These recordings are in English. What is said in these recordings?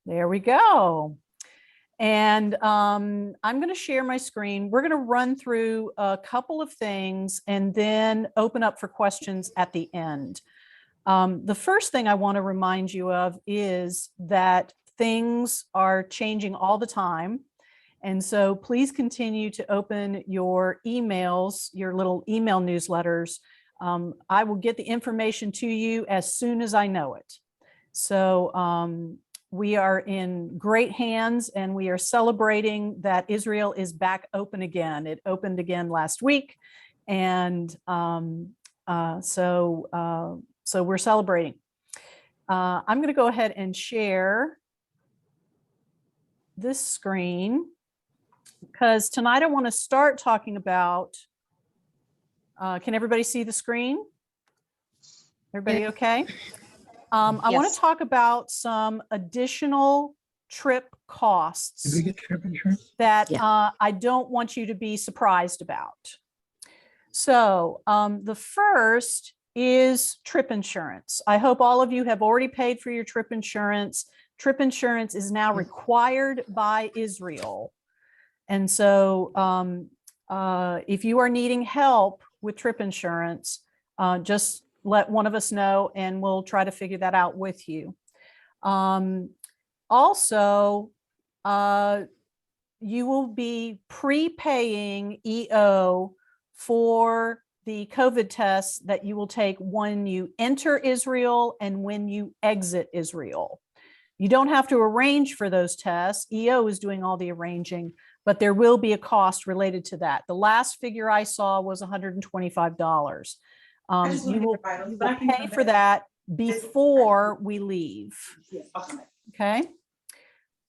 There we go. And I'm going to share my screen. We're going to run through a couple of things and then open up for questions at the end. The first thing I want to remind you of is that things are changing all the time. And so please continue to open your emails, your little email newsletters. I will get the information to you as soon as I know it. So we are in great hands and we are celebrating that Israel is back open again. It opened again last week. And so we're celebrating. I'm going to go ahead and share this screen because tonight I want to start talking about, can everybody see the screen? Everybody okay? I want to talk about some additional trip costs. Did we get trip insurance? That I don't want you to be surprised about. So the first is trip insurance. I hope all of you have already paid for your trip insurance. Trip insurance is now required by Israel. And so if you are needing help with trip insurance, just let one of us know and we'll try to figure that out with you. Also, you will be prepaying EO for the COVID tests that you will take when you enter Israel and when you exit Israel. You don't have to arrange for those tests. EO is doing all the arranging, but there will be a cost related to that. The last figure I saw was $125. You will pay for that before we leave. Okay.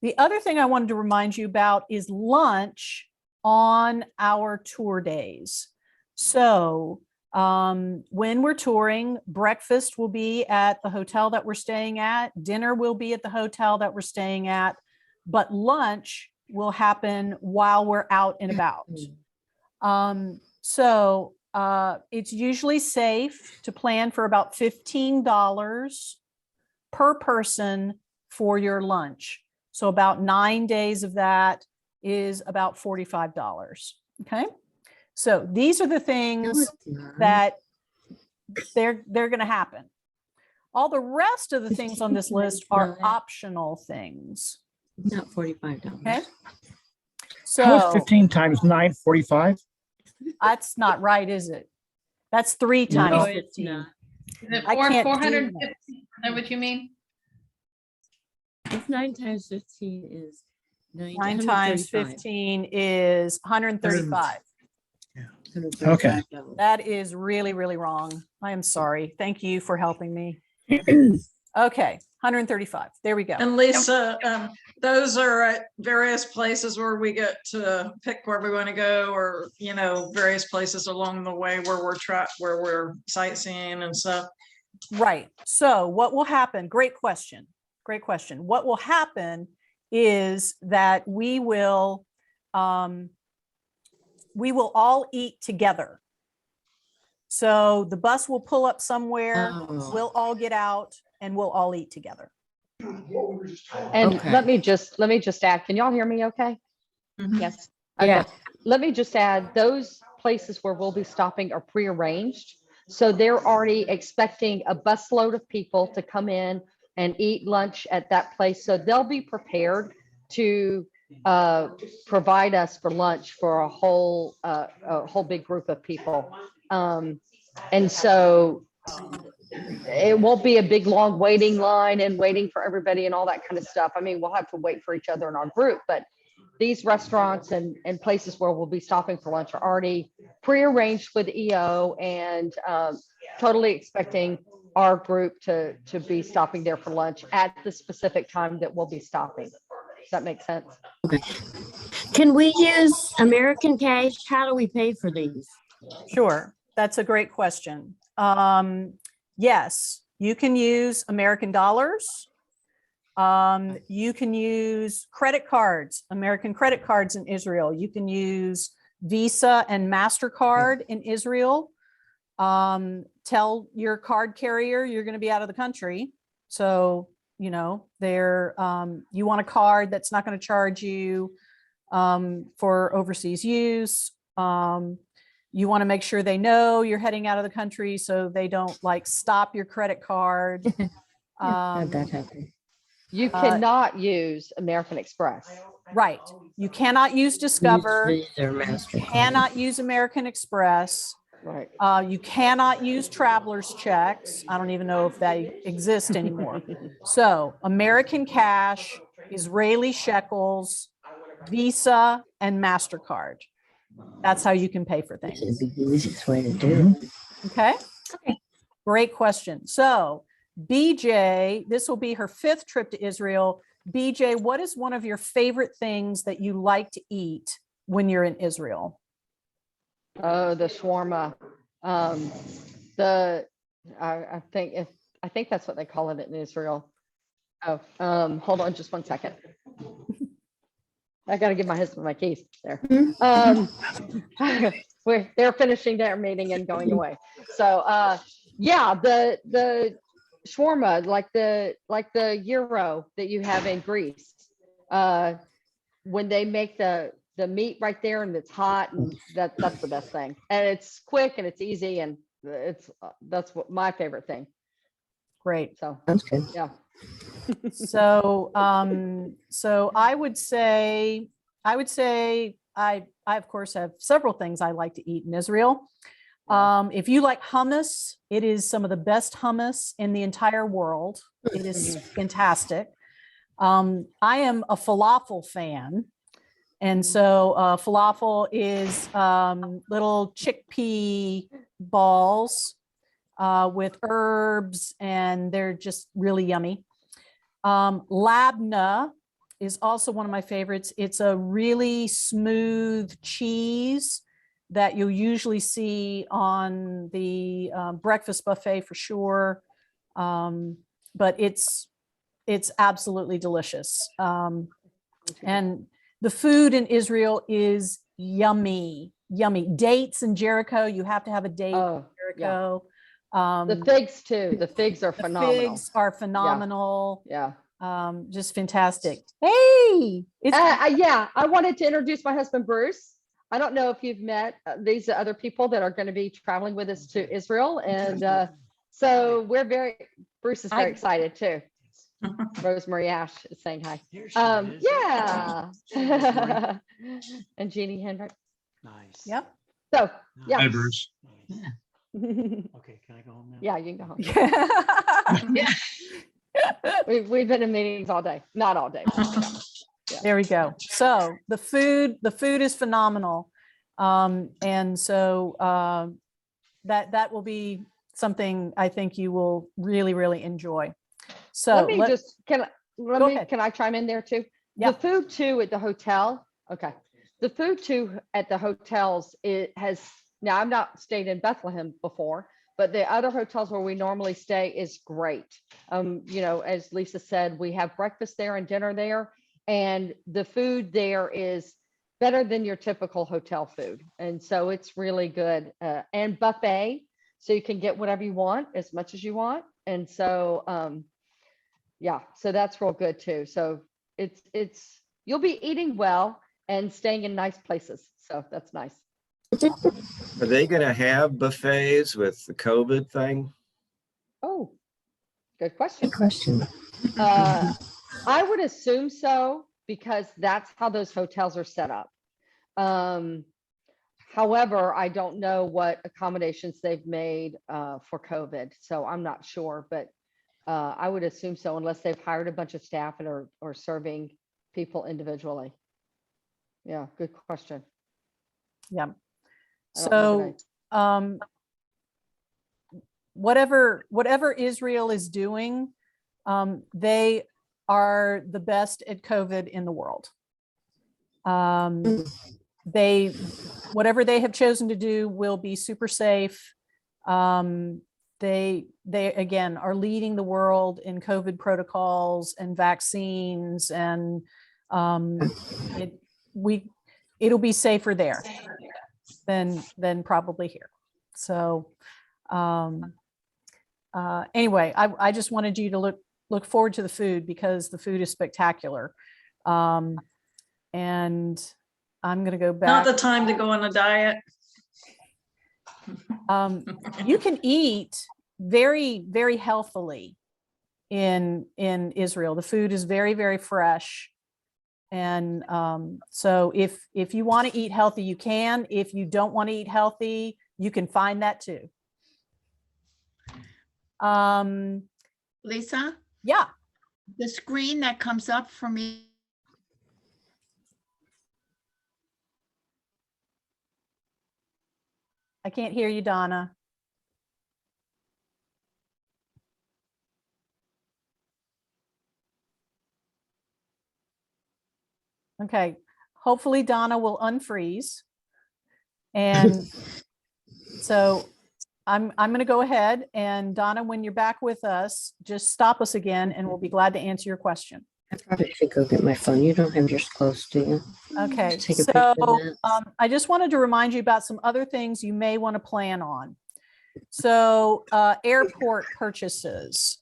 The other thing I wanted to remind you about is lunch on our tour days. So when we're touring, breakfast will be at the hotel that we're staying at, dinner will be at the hotel that we're staying at, but lunch will happen while we're out and about. It's usually safe to plan for about $15 per person for your lunch. So about 9 days of that is about $45. Okay. So these are the things that they're going to happen. All the rest of the things on this list are optional things. Not $45. Okay. How is So 15 times 9, 45? that's not right, is it? That's 3 times No, 15. not. Is it I can't do 450? that. Is that what you mean? If 9 times 15 is 9 times 15 is 135. Okay. That is really, really wrong. I am sorry. Thank you for helping me. Okay, 135. There we go. And Lisa, those are at various places where we get to pick where we want to go, or various places along the way where we're sightseeing and stuff. Right. So what will happen? Great question. Great question. What will happen is that we will all eat together. So the bus will pull up somewhere, we'll all get out and we'll all eat together. And Okay. let me just add, can y'all hear me okay? Yes. Okay. Yeah. Let me just add, those places where we'll be stopping are prearranged. So they're already expecting a busload of people to come in and eat lunch at that place. So they'll be prepared to provide us for lunch for a whole big group of people. And so it won't be a big, long waiting line and waiting for everybody and all that kind of stuff. I mean, we'll have to wait for each other in our group, but these restaurants and places where we'll be stopping for lunch are already prearranged with EO, and totally expecting our group to be stopping there for lunch at the specific time that we'll be stopping. Does that make sense? Okay. Can we use American cash? How do we pay for these? Sure. That's a great question. Yes, you can use American dollars. You can use credit cards, American credit cards in Israel. You can use Visa and MasterCard in Israel. Tell your card carrier you're going to be out of the country. So you know, you want a card that's not going to charge you for overseas use. You want to make sure they know you're heading out of the country so they don't like stop your credit card. Had that happen. You cannot use American Express. Right. You cannot use Discover. Use Visa or You MasterCard. cannot use American Express. Right. You cannot use traveler's checks. I don't even know if they exist anymore. So American cash, Israeli shekels, Visa, and MasterCard. That's how you can pay for This things. would be the easiest way to do it. Okay. Great question. So BJ, this will be her 5th trip to Israel. BJ, what is one of your favorite things that you like to eat when you're in Israel? Oh, the shawarma. I think that's what they call it in Israel. Oh, hold on just one second. I gotta give my husband my keys there. They're finishing their meeting and going away. So yeah, the shawarma, like the gyro that you have in Greece. When they make the meat right there and it's hot, and that's the best thing. And it's quick and it's easy, and that's what my favorite thing. Great. So Sounds good. yeah. So, so I would say I of course have several things I like to eat in Israel. If you like hummus, it is some of the best hummus in the entire world. It is fantastic. I am a falafel fan. And so falafel is little chickpea balls with herbs, and they're just really yummy. Labna is also one of my favorites. It's a really smooth cheese that you'll usually see on the breakfast buffet for sure. But it's absolutely delicious. And the food in Israel is yummy, yummy. Dates in Jericho, you have to have a date in Oh, Jericho. the figs too. The figs are The phenomenal. figs are phenomenal. Yeah. Just fantastic. Hey, it's Yeah, I wanted to introduce my husband, Bruce. I don't know if you've met these other people that are going to be traveling with us to Israel. And so Bruce is very excited too. Rosemary Ash is saying hi. Yeah. And Jeannie Hendrick. Nice. yep. So, yeah. Nice. Hi, Bruce. Okay, can I go home now? Yeah, you can go home. We've been in meetings all day. Not all day. There we go. So the food is phenomenal. And so that will be something I think you will really, really enjoy. So Can I chime in there too? Yeah. The food too at the hotel. Okay. The food too at the hotels, now I've not stayed in Bethlehem before, but the other hotels where we normally stay is great. As Lisa said, we have breakfast there and dinner there, and the food there is better than your typical hotel food. And so it's really good, and buffet. So you can get whatever you want, as much as you want. And so, yeah, so that's real good too. So you'll be eating well and staying in nice places. So that's nice. Are they going to have buffets with the COVID thing? Oh, good question. Good question. I would assume so, because that's how those hotels are set up. However, I don't know what accommodations they've made for COVID, so I'm not sure, but I would assume so, unless they've hired a bunch of staff and are serving people individually. Yeah, good question. Yeah. I don't know So whatever Israel is doing, they are the best at COVID in the world. Whatever they have chosen to do will be super safe. They again are leading the world in COVID protocols and vaccines, and it'll be safer there than probably here. So anyway, I just wanted you to look forward to the food because the food is spectacular. And I'm going to go Not back. the time to go on a diet. You can eat very, very healthily in Israel. The food is very, very fresh. And so if you want to eat healthy, you can. If you don't want to eat healthy, you can find that too. Lisa, Yeah. the screen that comes up for me. I can't hear you, Donna. Okay, hopefully Donna will unfreeze. And so I'm going to go ahead, and Donna, when you're back with us, just stop us again and we'll be glad to answer your question. I probably should go get my phone. You don't have yours close, do you? Okay, Take a so picture of that. I just wanted to remind you about some other things you may want to plan on. So airport purchases.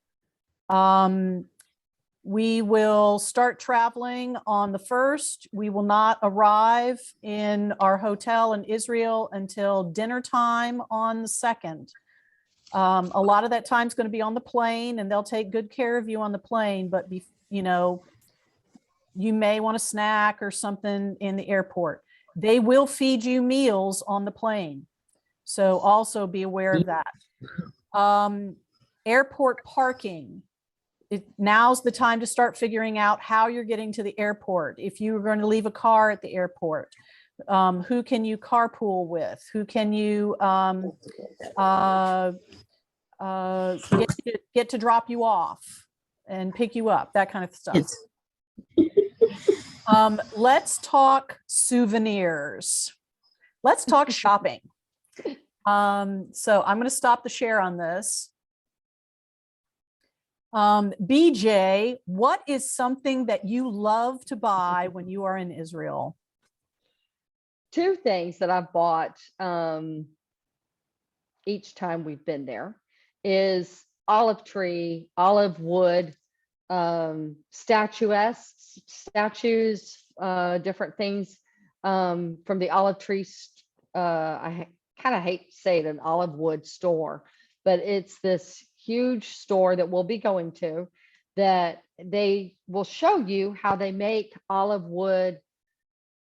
We will start traveling on the 1st. We will not arrive in our hotel in Israel until dinner time on the 2nd. A lot of that time is going to be on the plane, and they'll take good care of you on the plane, but you may want a snack or something in the airport. They will feed you meals on the plane. So also be aware of that. Airport parking. Now's the time to start figuring out how you're getting to the airport. If you're going to leave a car at the airport, who can you carpool with? Who can you get to drop you off and pick you up? That kind of stuff. Let's talk souvenirs. Let's talk shopping. So I'm going to stop the share on this. BJ, what is something that you love to buy when you are in Israel? Two things that I've bought each time we've been there is olive tree, olive wood, statues, different things from the olive tree. I kind of hate to say it, an olive wood store, but it's this huge store that we'll be going to that they will show you how they make olive wood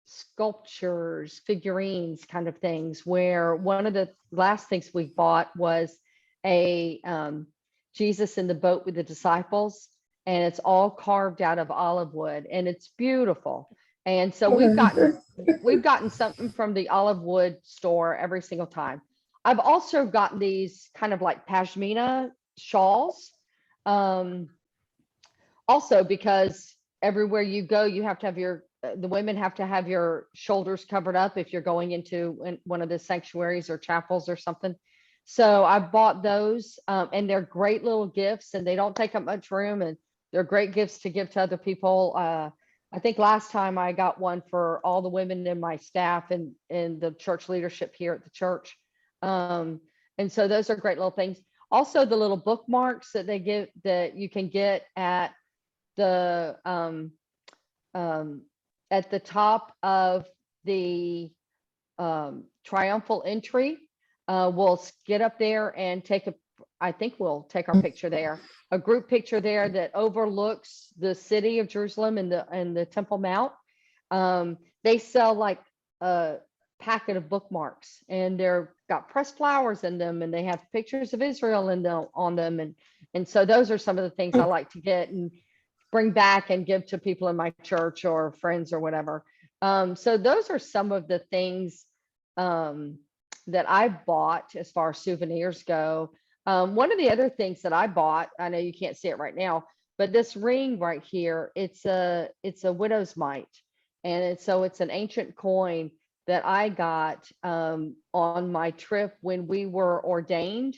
sculptures, figurines, kind of things, where one of the last things we bought was a Jesus in the boat with the disciples, and it's all carved out of olive wood, and it's beautiful. And so we've gotten something from the olive wood store every single time. I've also gotten these kind of like pashmina shawls. Also because everywhere you go, you have to have the women have to have your shoulders covered up if you're going into one of the sanctuaries or chapels or something. So I bought those, and they're great little gifts, and they don't take up much room, and they're great gifts to give to other people. I think last time I got one for all the women in my staff and the church leadership here at the church. And so those are great little things. Also, the little bookmarks that they give that you can get at the top of the triumphal entry. We'll get up there and I think we'll take our picture there, a group picture there that overlooks the city of Jerusalem and the Temple Mount. They sell like a packet of bookmarks, and they're got pressed flowers in them, and they have pictures of Israel on them. And so those are some of the things I like to get and bring back and give to people in my church or friends or whatever. So those are some of the things that I bought as far as souvenirs go. One of the other things that I bought, I know you can't see it right now, but this ring right here, it's a widow's mite. And it's an ancient coin that I got on my trip when we were ordained.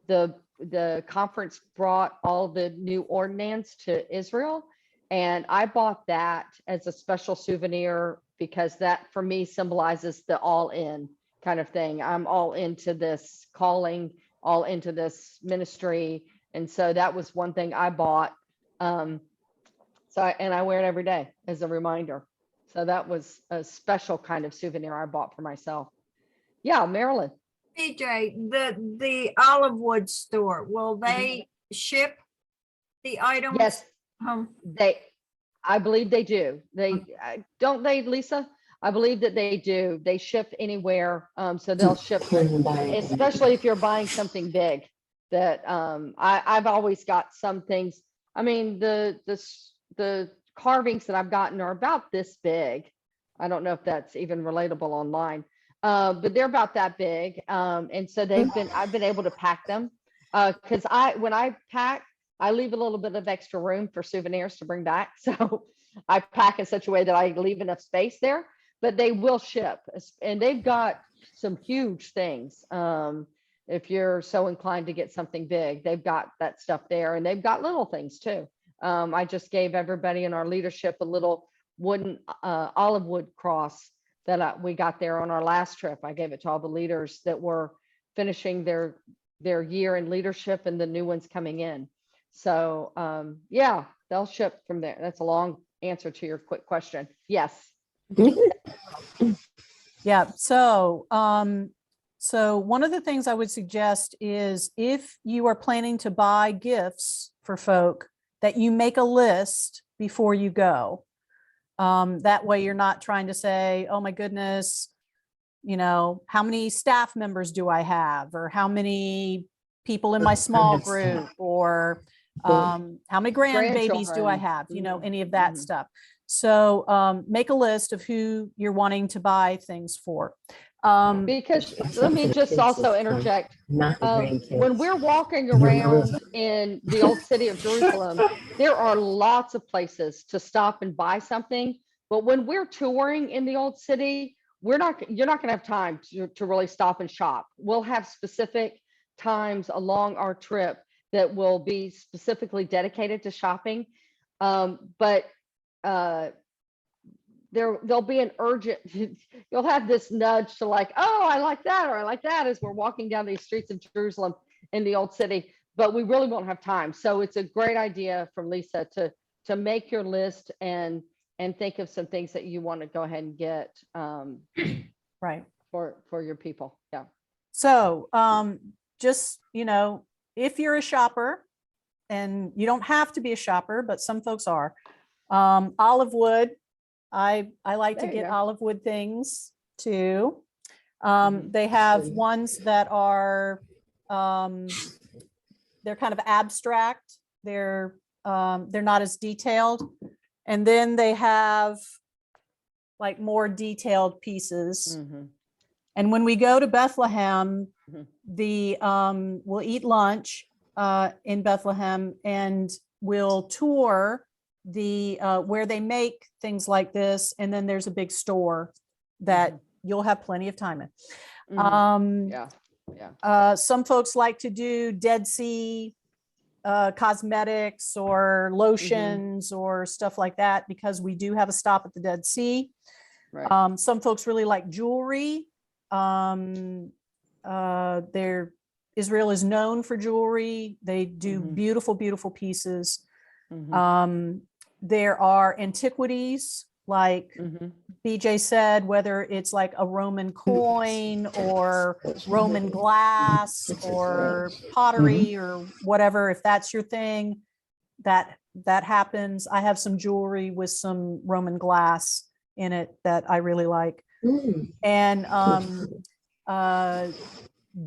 The conference brought all the new ordinance to Israel, and I bought that as a special souvenir because that for me symbolizes the all in kind of thing. I'm all into this calling, all into this ministry. And so that was one thing I bought And I wear it every day as a reminder. So that was a special kind of souvenir I bought for myself. Yeah, Marilyn. BJ, the Olivewood store, will they ship the items? Yes, home? I believe they do. Don't they, Lisa? I believe that they do. They ship anywhere. So they'll ship, especially if you're buying something big that, I've always got some things. I mean, the carvings that I've gotten are about this big. I don't know if that's even relatable online. But they're about that big. And so I've been able to pack them. Cause when I pack, I leave a little bit of extra room for souvenirs to bring back. So I pack in such a way that I leave enough space there, but they will ship, and they've got some huge things. If you're so inclined to get something big, they've got that stuff there, and they've got little things too. I just gave everybody in our leadership a little wooden olive wood cross that we got there on our last trip. I gave it to all the leaders that were finishing their year in leadership and the new ones coming in. So yeah, they'll ship from there. That's a long answer to your quick question. Yes. Yeah. So, so one of the things I would suggest is if you are planning to buy gifts for folk, that you make a list before you go. That way you're not trying to say, oh my goodness, how many staff members do I have? Or how many people in my small group? Or how many grandbabies do I have? Any of that stuff. So make a list of who you're wanting to buy things for. Because let me just also interject. When we're walking around in the old city of Jerusalem, there are lots of places to stop and buy something. But when we're touring in the old city, you're not going to have time to really stop and shop. We'll have specific times along our trip that will be specifically dedicated to shopping. But there'll be an urgent, you'll have this nudge to like, oh, I like that, or I like that, as we're walking down these streets of Jerusalem in the old city, but we really won't have time. So it's a great idea from Lisa to make your list and think of some things that you want to go ahead and get Right. for your people. Yeah. So just, if you're a shopper, and you don't have to be a shopper, but some folks are, olive wood. I like to There you get go. olive wood things too. They have ones that are, they're kind of abstract. They're not as detailed. And then they have like more detailed pieces. And when we go to Bethlehem, we'll eat lunch in Bethlehem, and we'll tour where they make things like this. And then there's a big store that you'll have plenty of time in. Yeah. Some folks like to do Dead Sea cosmetics or lotions or stuff like that, because we do have a stop at the Dead Sea. Right. Some folks really like jewelry. Israel is known for jewelry. They do beautiful, beautiful pieces. There are antiquities, like BJ said, whether it's like a Roman coin or Roman glass or pottery or whatever. If that's your thing, that happens. I have some jewelry with some Roman glass in it that I really like. And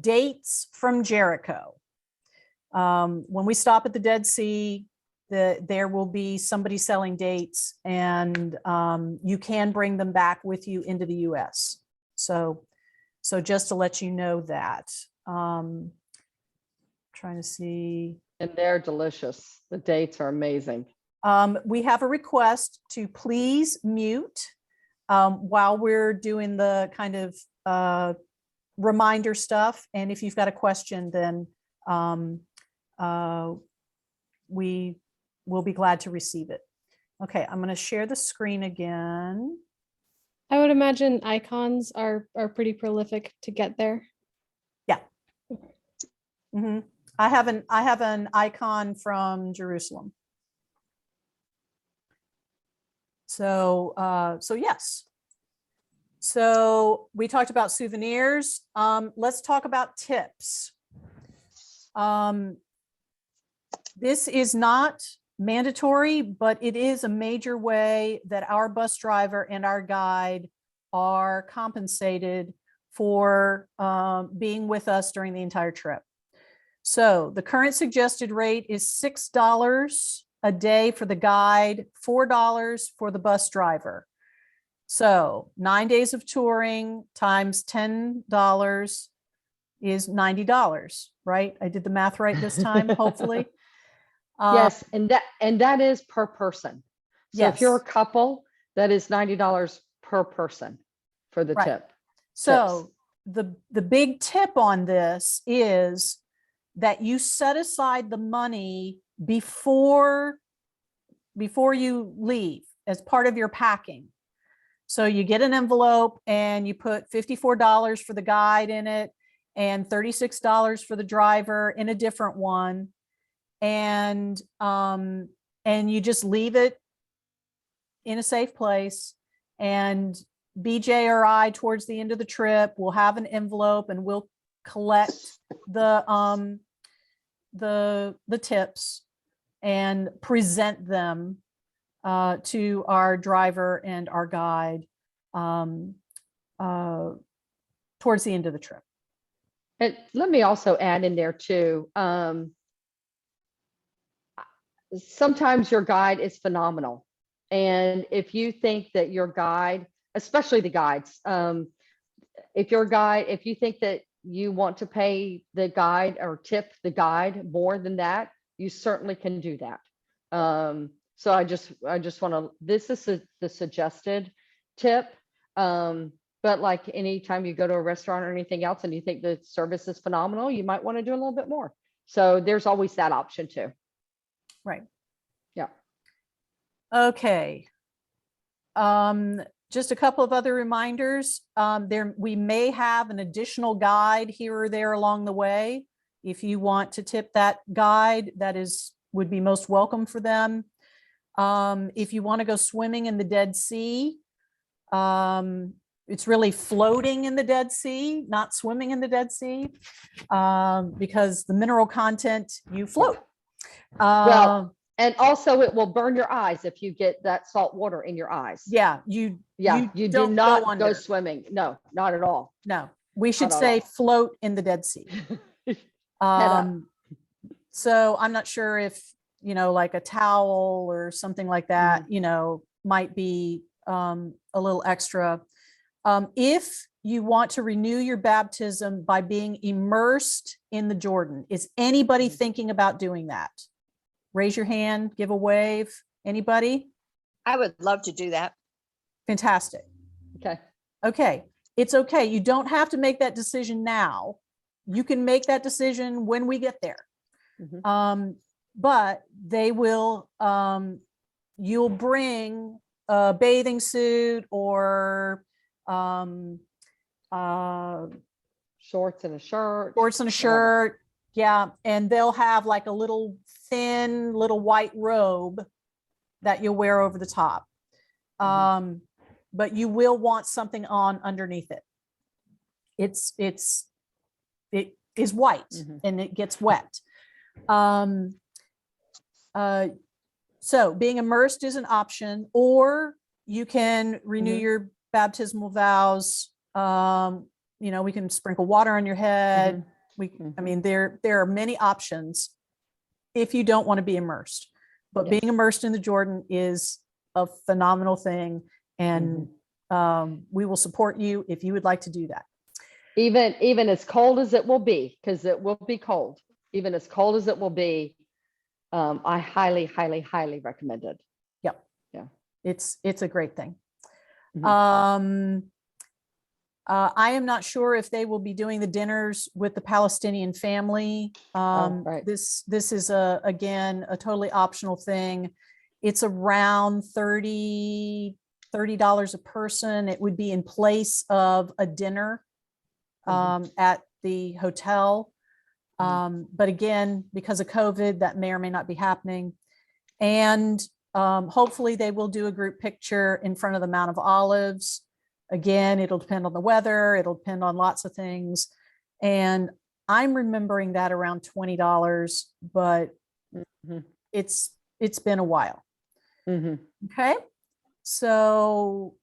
dates from Jericho. When we stop at the Dead Sea, there will be somebody selling dates, and you can bring them back with you into the US. So just to let you know that. Trying to see. And they're delicious. The dates are amazing. We have a request to please mute while we're doing the kind of reminder stuff. And if you've got a question, then we will be glad to receive it. Okay, I'm going to share the screen again. I would imagine icons are pretty prolific to get there. Yeah. I have an icon from Jerusalem. So yes. So we talked about souvenirs. Let's talk about tips. This is not mandatory, but it is a major way that our bus driver and our guide are compensated for being with us during the entire trip. So the current suggested rate is $6 a day for the guide, $4 for the bus driver. So 9 days of touring times $10 is $90, right? I did the math right this time, hopefully. Yes, and that is per person. So if you're a Yes. couple, that is $90 per person for the Right. tip. So the big tip on this is that you set aside the money before you leave as part of your packing. So you get an envelope and you put $54 for the guide in it and $36 for the driver in a different one. And you just leave it in a safe place, and BJ or I towards the end of the trip will have an envelope and we'll collect the tips and present them to our driver and our guide towards the end of the trip. And let me also add in there too. Sometimes your guide is phenomenal. And if you think that your guide, especially the guides, if you think that you want to pay the guide or tip the guide more than that, you certainly can do that. So I just want to, this is the suggested tip. But like anytime you go to a restaurant or anything else and you think the service is phenomenal, you might want to do a little bit more. So there's always that option too. Right. Yeah. Okay. Just a couple of other reminders. We may have an additional guide here or there along the way. If you want to tip that guide, would be most welcome for them. If you want to go swimming in the Dead Sea, it's really floating in the Dead Sea, not swimming in the Dead Sea, because the mineral content, you float. Well, and also it will burn your eyes if you get that salt water in your eyes. Yeah, you do don't not go under. swimming. No, not at all. No, we should Not at say all. float in the Dead Sea. up. So I'm not sure if, like a towel or something like that, might be a little extra. If you want to renew your baptism by being immersed in the Jordan, is anybody thinking about doing that? Raise your hand, give a wave. Anybody? I would love to do that. Fantastic. Okay. Okay. It's okay. You don't have to make that decision now. You can make that decision when we get there. But they will, you'll bring a bathing suit or Shorts and a shirt. shorts and a shirt. Yeah. And they'll have like a little thin little white robe that you'll wear over the top. But you will want something on underneath it. It is white and it gets wet. So being immersed is an option, or you can renew your baptismal vows. We can sprinkle water on your head. I mean, there are many options if you don't want to be immersed, but being immersed in the Jordan is a phenomenal thing. And we will support you if you would like to do that. Even as cold as it will be, because it will be cold, even as cold as it will be, I highly, highly, highly recommend it. Yep. Yeah. It's a great thing. I am not sure if they will be doing the dinners with the Palestinian family. Right. This is again, a totally optional thing. It's around $30 a person. It would be in place of a dinner at the hotel. But again, because of COVID, that may or may not be happening. And hopefully they will do a group picture in front of the Mount of Olives. Again, it'll depend on the weather. It'll depend on lots of things. And I'm remembering that around $20, but Mhm. it's been a while. Mhm. Okay. So,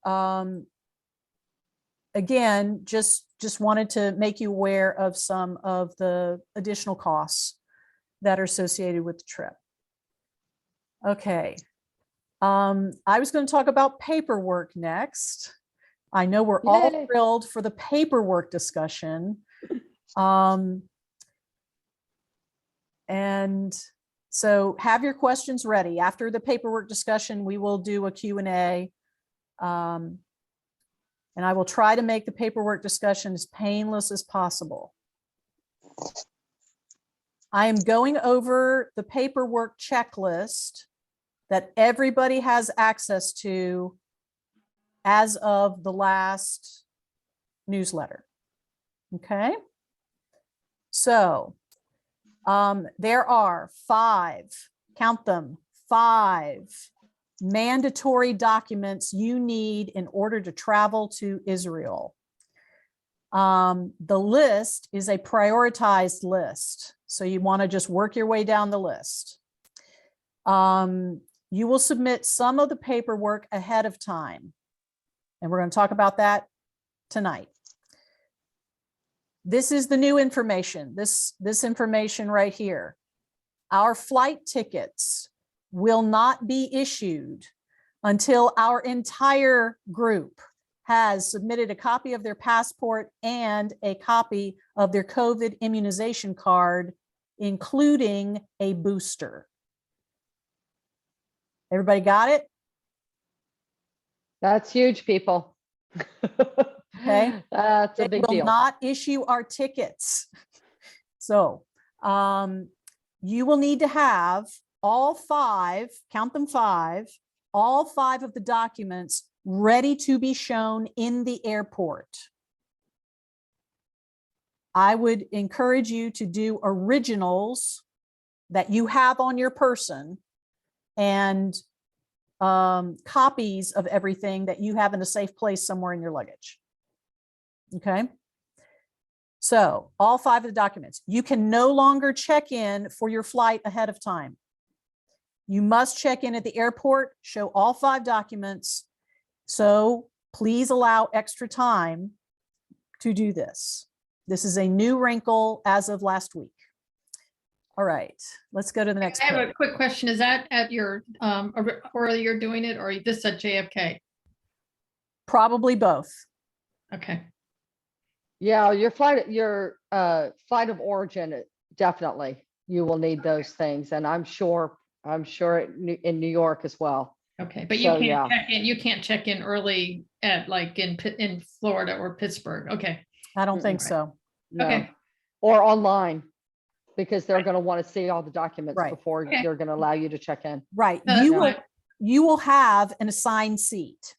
again, just wanted to make you aware of some of the additional costs that are associated with the trip. Okay. I was going to talk about paperwork next. I know we're all Yay. thrilled for the paperwork discussion. And so have your questions ready. After the paperwork discussion, we will do a Q&A. And I will try to make the paperwork discussion as painless as possible. I am going over the paperwork checklist that everybody has access to as of the last newsletter. Okay. So there are 5, count them, 5 mandatory documents you need in order to travel to Israel. The list is a prioritized list. So you want to just work your way down the list. You will submit some of the paperwork ahead of time. And we're going to talk about that tonight. This is the new information, this information right here. Our flight tickets will not be issued until our entire group has submitted a copy of their passport and a copy of their COVID immunization card, including a booster. Everybody got it? That's huge, people. Okay. That's a They big will deal. not issue our tickets. So you will need to have all 5, count them 5, all 5 of the documents ready to be shown in the airport. I would encourage you to do originals that you have on your person and copies of everything that you have in a safe place somewhere in your luggage. Okay. So all 5 of the documents. You can no longer check in for your flight ahead of time. You must check in at the airport, show all 5 documents. So please allow extra time to do this. This is a new wrinkle as of last week. All right, let's go to the next I have page. a quick question. Is that at your, or you're doing it, or this at JFK? Probably both. Okay. Yeah, your flight of origin, definitely, you will need those things. And I'm sure in New York as well. Okay, but you So, can't yeah. check in. You can't check in early at like in Florida or Pittsburgh. Okay. I don't think so. No. Okay. Or online, because they're going to want to see all the documents Right. before Okay. they're going to allow you to check in. Right. No, that's fine. You will have an assigned seat.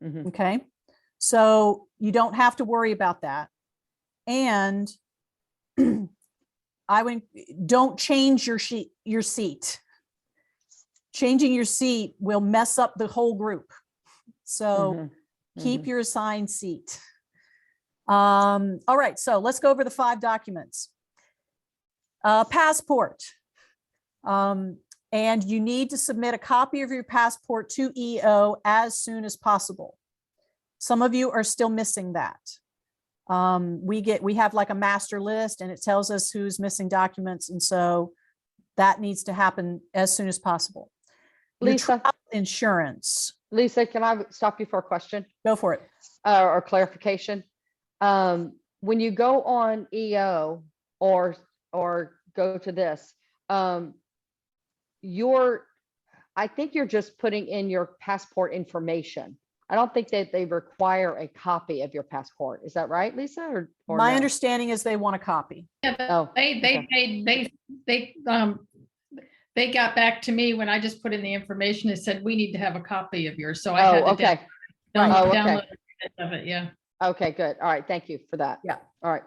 Mhm. Okay. So you don't have to worry about that. And don't change your seat. Changing your seat will mess up the whole group. So Mhm. keep your assigned seat. All right, so let's go over the 5 documents. Passport. And you need to submit a copy of your passport to EO as soon as possible. Some of you are still missing that. We have like a master list and it tells us who's missing documents. And so that needs to happen as soon as possible. Your Lisa, travel insurance, can I stop you for a question go for it. or clarification? When you go on EO or go to this, I think you're just putting in your passport information. I don't think that they require a copy of your passport. Is that right, Lisa? Or My no? understanding is they want a copy. Yeah, but Oh, they got back to me when I just put in the information. They said, we need to have a copy of yours. So I Oh, had to okay. download it of it. Yeah. Okay, good. All right. Thank you for that. Yeah. All right.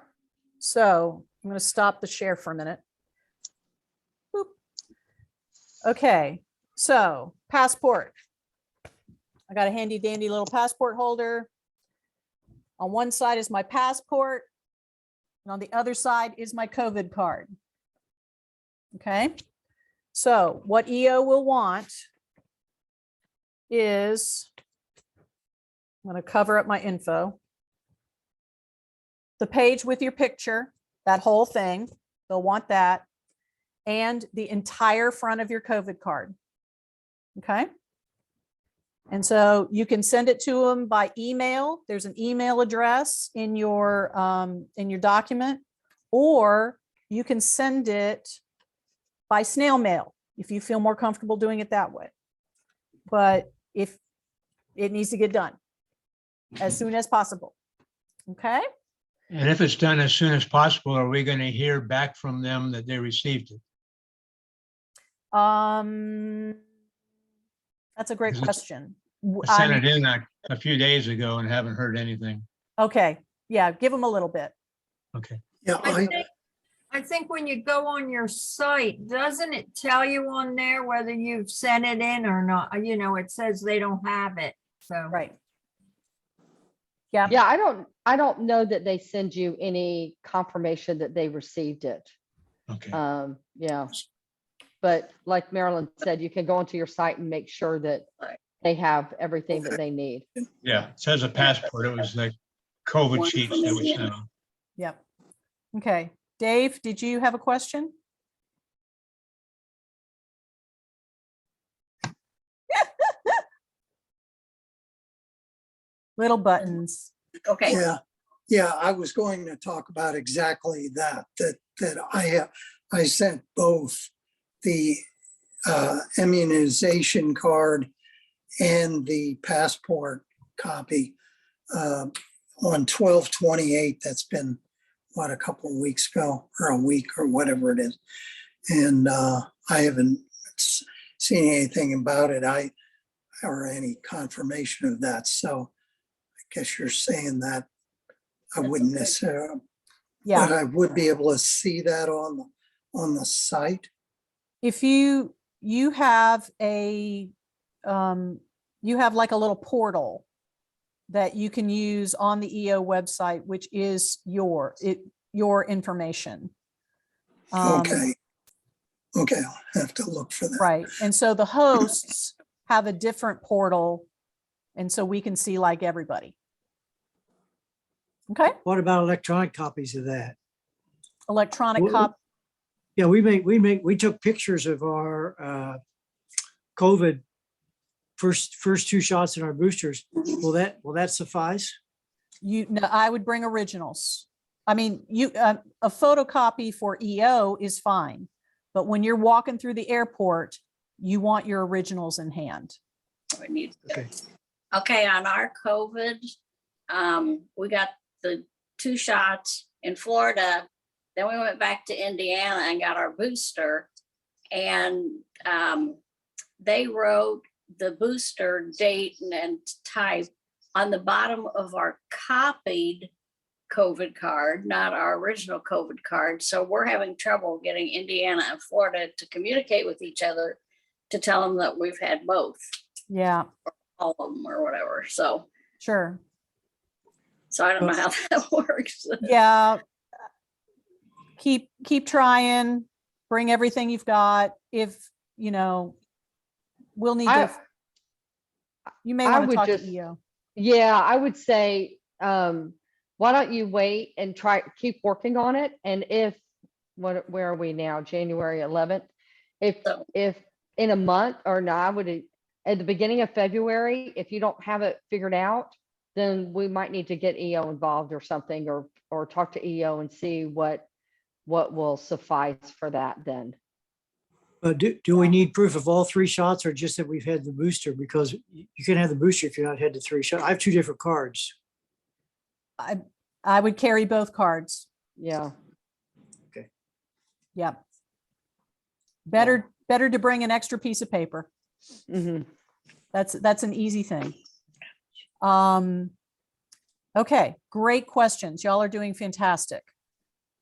So I'm going to stop the share for a minute. Boop. Okay. So passport. I got a handy dandy little passport holder. On one side is my passport, and on the other side is my COVID card. Okay, so what EO will want is, I'm going to cover up my info. The page with your picture, that whole thing, they'll want that, and the entire front of your COVID card. Okay. And so you can send it to them by email. There's an email address in your document, or you can send it by snail mail if you feel more comfortable doing it that way. But if it needs to get done as soon as possible. Okay. And if it's done as soon as possible, are we going to hear back from them that they received it? That's a great question. I sent it in a few days ago and haven't heard anything. Okay, yeah, give them a little bit. Okay. Yeah, I think when you go on your site, doesn't it tell you on there whether you've sent it in or not? You know, it says they don't have it, so. Right. Yeah. Yeah, I don't know that they send you any confirmation that they received it. Okay. Yeah. But like Marilyn said, you can go onto your site and make sure that they have everything that they need. Yeah, it says a passport. It was like COVID sheets that we sent them. Yep. Okay. Dave, did you have a question? Little buttons. Okay. Yeah, I was going to talk about exactly that I sent both the immunization card and the passport copy on 12/28. That's been what, a couple of weeks ago, or a week, or whatever it is. And I haven't seen anything about it, or any confirmation of that. So I guess you're saying that I wouldn't necessarily, Yeah. but I would be able to see that on the site. If you have a you have like a little portal that you can use on the EO website, which is your information. Okay, I'll have to look for that. Right. And so the hosts have a different portal, and so we can see like everybody. Okay. What about electronic copies of that? Electronic copy. Yeah, we took pictures of our COVID first 2 shots in our boosters. Will that suffice? No, I would bring originals. I mean, a photocopy for EO is fine, but when you're walking through the airport, you want your originals in hand. Okay, on our COVID, we got the 2 shots in Florida. Then we went back to Indiana and got our booster, and they wrote the booster date and type on the bottom of our copied COVID card, not our original COVID card. So we're having trouble getting Indiana and Florida to communicate with each other to tell them that we've had both. Yeah. Or all of them or whatever. So. Sure. So I don't know how that works. Yeah. Keep trying, bring everything you've got. If, we'll need to, you may want to talk to EO. Yeah, I would say, why don't you wait and keep working on it? And where are we now? January 11th. If in a month or no, I would, at the beginning of February, if you don't have it figured out, then we might need to get EO involved or something, or talk to EO and see what will suffice for that then. Do we need proof of all 3 shots, or just that we've had the booster? Because you can have the booster if you're not had the 3 shots. I have 2 different cards. I would carry both cards. Yeah. Okay. Yep. Better to bring an extra piece of paper. Mm-hmm. That's an easy thing. Okay, great questions. Y'all are doing fantastic.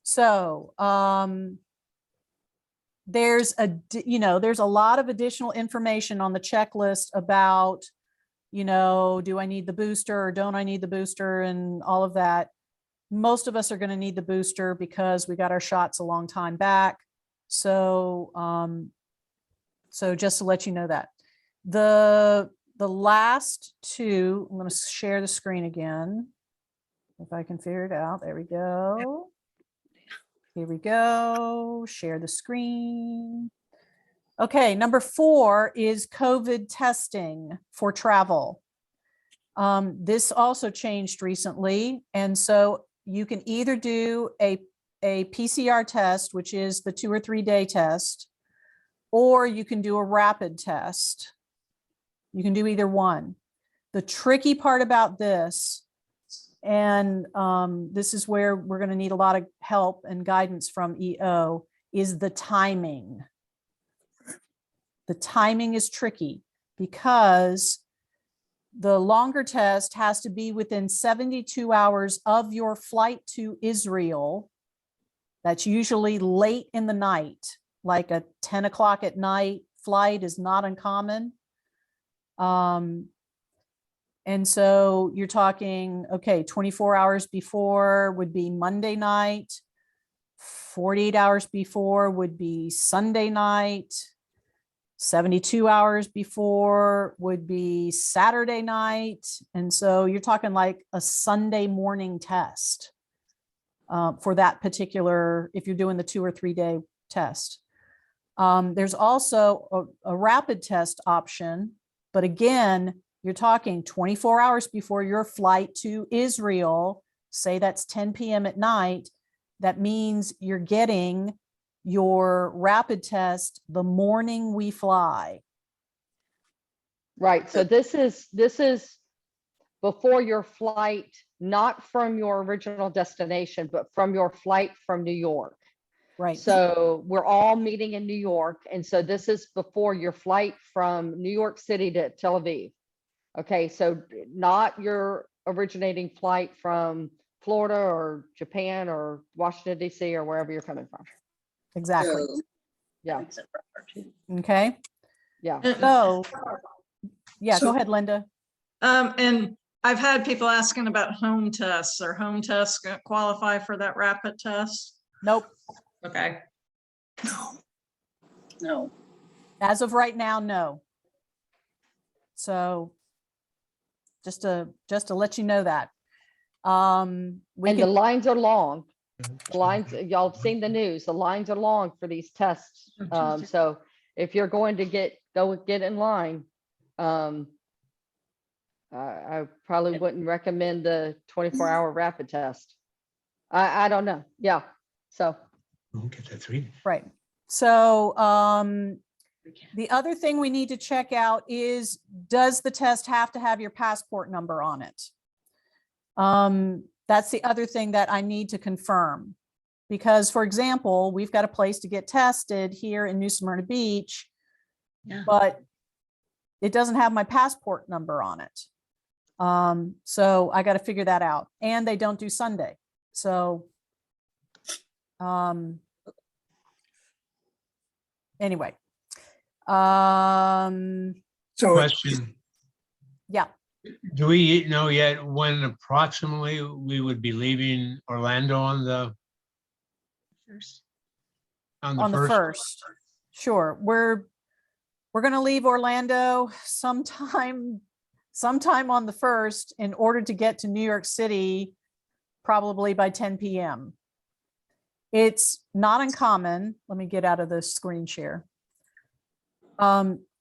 So there's there's a lot of additional information on the checklist about, do I need the booster or don't I need the booster and all of that. Most of us are going to need the booster because we got our shots a long time back. So, so just to let you know that the last two, I'm going to share the screen again. If I can figure it out. There we go. Here we go. Share the screen. Okay, number 4 is COVID testing for travel. This also changed recently. And so you can either do a PCR test, which is the 2 or 3 day test, or you can do a rapid test. You can do either one. The tricky part about this, and this is where we're going to need a lot of help and guidance from EO, is the timing. The timing is tricky because the longer test has to be within 72 hours of your flight to Israel. That's usually late in the night, like a 10 o'clock at night flight is not uncommon. And so you're talking, okay, 24 hours before would be Monday night, 48 hours before would be Sunday night, 72 hours before would be Saturday night. And so you're talking like a Sunday morning test for that particular, if you're doing the 2 or 3 day test. There's also a rapid test option, but again, you're talking 24 hours before your flight to Israel, say that's 10 p.m. at night. That means you're getting your rapid test the morning we fly. Right. So this is before your flight, not from your original destination, but from your flight from New York. Right. So we're all meeting in New York. And so this is before your flight from New York City to Tel Aviv. Okay. So not your originating flight from Florida or Japan or Washington, D.C. or wherever you're coming from. Exactly. Yeah. Okay. Yeah. So, yeah, go ahead, Linda. And I've had people asking about home tests. Are home tests qualify for that rapid test? Nope. Okay. No. As of right now, no. So just to let you know that. And the lines are long. The lines, y'all have seen the news. The lines are long for these tests. So if you're going to go get in line, I probably wouldn't recommend the 24-hour rapid test. I don't know. Yeah. So. We'll get that 3. Right. So the other thing we need to check out is, does the test have to have your passport number on it? That's the other thing that I need to confirm, because, for example, we've got a place to get tested here in New Smyrna Beach, but it doesn't have my passport number on it. So I got to figure that out, and they don't do Sunday. So anyway, so Question, yeah. do we know yet when approximately we would be leaving Orlando on the first? Sure. We're going to leave Orlando sometime on the 1st in order to get to New York City, probably by 10 p.m. It's not uncommon. Let me get out of the screen share.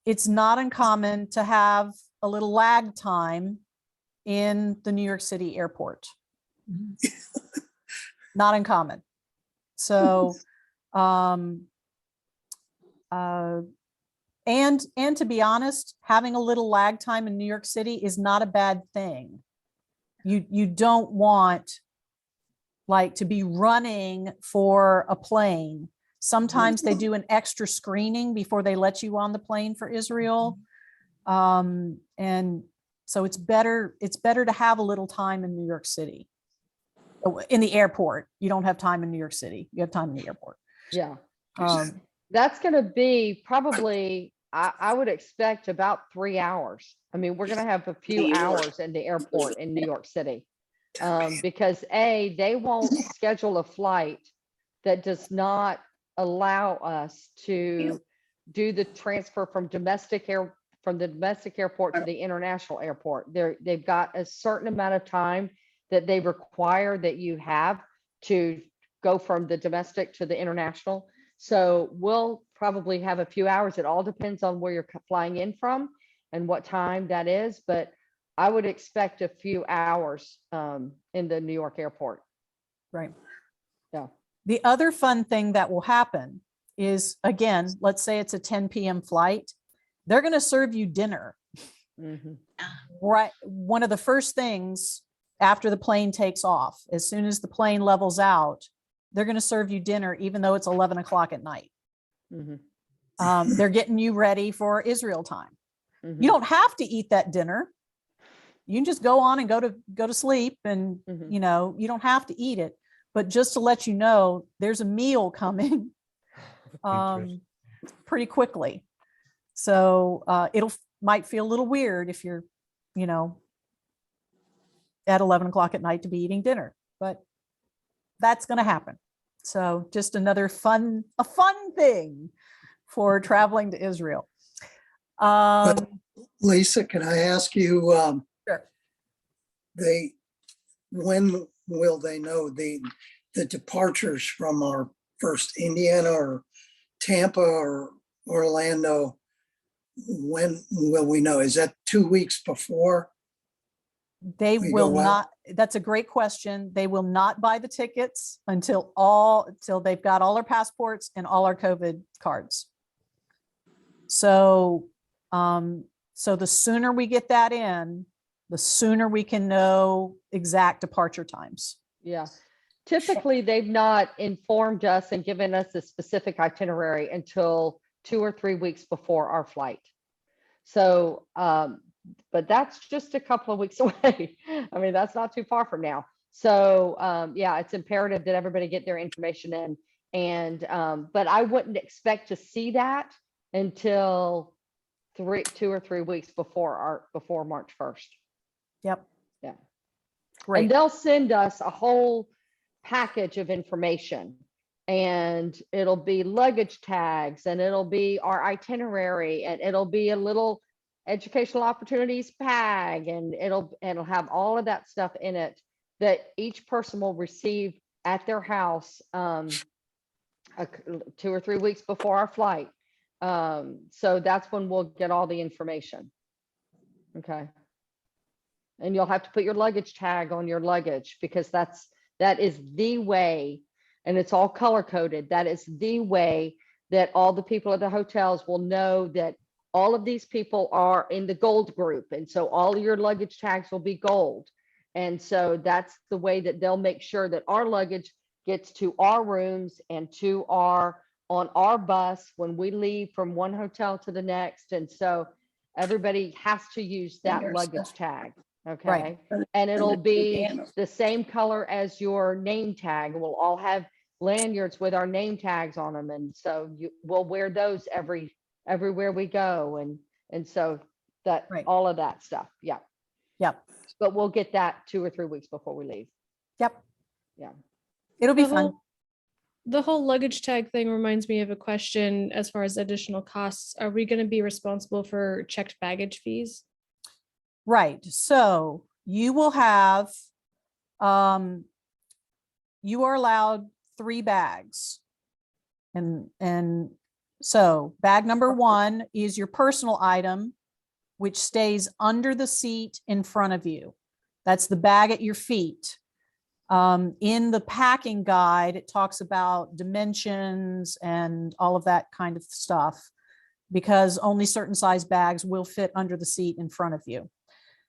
It's not uncommon to have a little lag time in the New York City airport. Not uncommon. So, and to be honest, having a little lag time in New York City is not a bad thing. You don't want like to be running for a plane. Sometimes they do an extra screening before they let you on the plane for Israel. And so it's better to have a little time in New York City. In the airport. You don't have time in New York City. You have time in the airport. Yeah. That's gonna be probably, I would expect about 3 hours. I mean, we're gonna have a few hours in the airport in New York City. Because they won't schedule a flight that does not allow us to do the transfer from the domestic airport to the international airport. They've got a certain amount of time that they require that you have to go from the domestic to the international. So we'll probably have a few hours. It all depends on where you're flying in from and what time that is, but I would expect a few hours in the New York airport. Right. Yeah. The other fun thing that will happen is, again, let's say it's a 10 p.m. flight, they're going to serve you dinner. Mhm. Right. One of the first things after the plane takes off, as soon as the plane levels out, they're going to serve you dinner, even though it's 11 o'clock at night. Mhm. They're getting you ready for Israel time. Mhm. You don't have to eat that dinner. You can just go on and go to sleep, and Mhm. you know, you don't have to eat it. But just to let you know, there's a meal coming pretty quickly. So might feel a little weird if you're, you know, at 11 o'clock at night to be eating dinner, but that's going to happen. So just another fun thing for traveling to Israel. Lisa, can I ask you, Sure. when will they know the departures from our first Indiana or Tampa or Orlando? When will we know? Is that 2 weeks before? They We will go out? not, that's a great question. They will not buy the tickets until they've got all our passports and all our COVID cards. So, so the sooner we get that in, the sooner we can know exact departure times. Yeah. Typically, they've not informed us and given us a specific itinerary until 2 or 3 weeks before our flight. So, but that's just a couple of weeks away. I mean, that's not too far from now. So, yeah, it's imperative that everybody get their information in. And, but I wouldn't expect to see that until 2 or 3 weeks before March 1st. Yep. Yeah. Great. And they'll send us a whole package of information, and it'll be luggage tags, and it'll be our itinerary, and it'll be a little educational opportunities bag, and it'll have all of that stuff in it that each person will receive at their house 2 or 3 weeks before our flight. So that's when we'll get all the information. Okay. And you'll have to put your luggage tag on your luggage, because that is the way, and it's all color coded. That is the way that all the people at the hotels will know that all of these people are in the gold group. And so all of your luggage tags will be gold. And so that's the way that they'll make sure that our luggage gets to our rooms and on our bus when we leave from one hotel to the next. And so everybody has to use that luggage tag. Okay. Right. And it'll be the same color as your name tag. We'll all have lanyards with our name tags on them. And so we'll wear those everywhere we go. And so that, all of that stuff. Yeah. Yep. But we'll get that 2 or 3 weeks before we leave. Yep. Yeah. It'll be The fun. The whole luggage tag thing reminds me of a question as far as additional costs. Are we going to be responsible for checked baggage fees? Right. So you will have, you are allowed 3 bags. And so bag number 1 is your personal item, which stays under the seat in front of you. That's the bag at your feet. In the packing guide, it talks about dimensions and all of that kind of stuff, because only certain size bags will fit under the seat in front of you.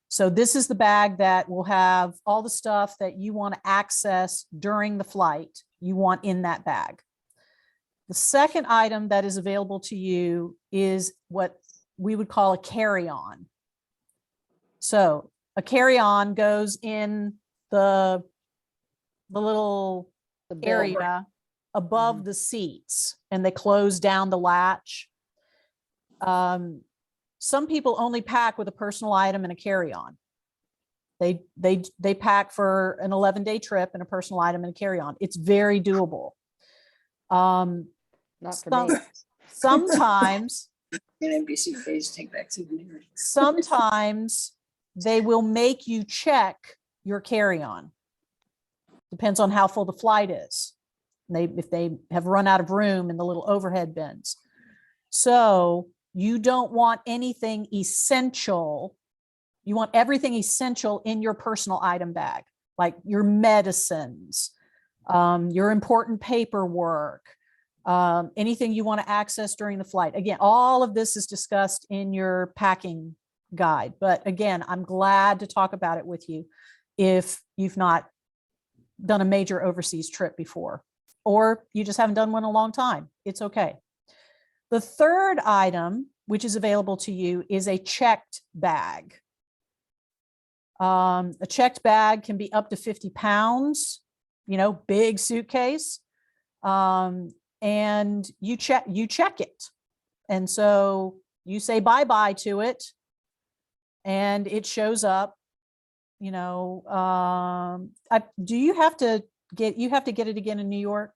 So this is the bag that will have all the stuff that you want to access during the flight, you want in that bag. The second item that is available to you is what we would call a carry-on. So a carry-on goes in the little area above the seats and they close down the latch. Some people only pack with a personal item and a carry-on. They pack for an 11-day trip and a personal item and a carry-on. It's very doable. Not for me. Sometimes NBC phase take back souvenirs. sometimes they will make you check your carry-on. Depends on how full the flight is. If they have run out of room in the little overhead bins. So you don't want anything essential. You want everything essential in your personal item bag, like your medicines, your important paperwork, anything you want to access during the flight. Again, all of this is discussed in your packing guide. But again, I'm glad to talk about it with you if you've not done a major overseas trip before, or you just haven't done one in a long time. It's okay. The third item, which is available to you, is a checked bag. A checked bag can be up to 50 pounds, big suitcase. And you check it. And so you say bye-bye to it and it shows up, do you have to get it again in New York?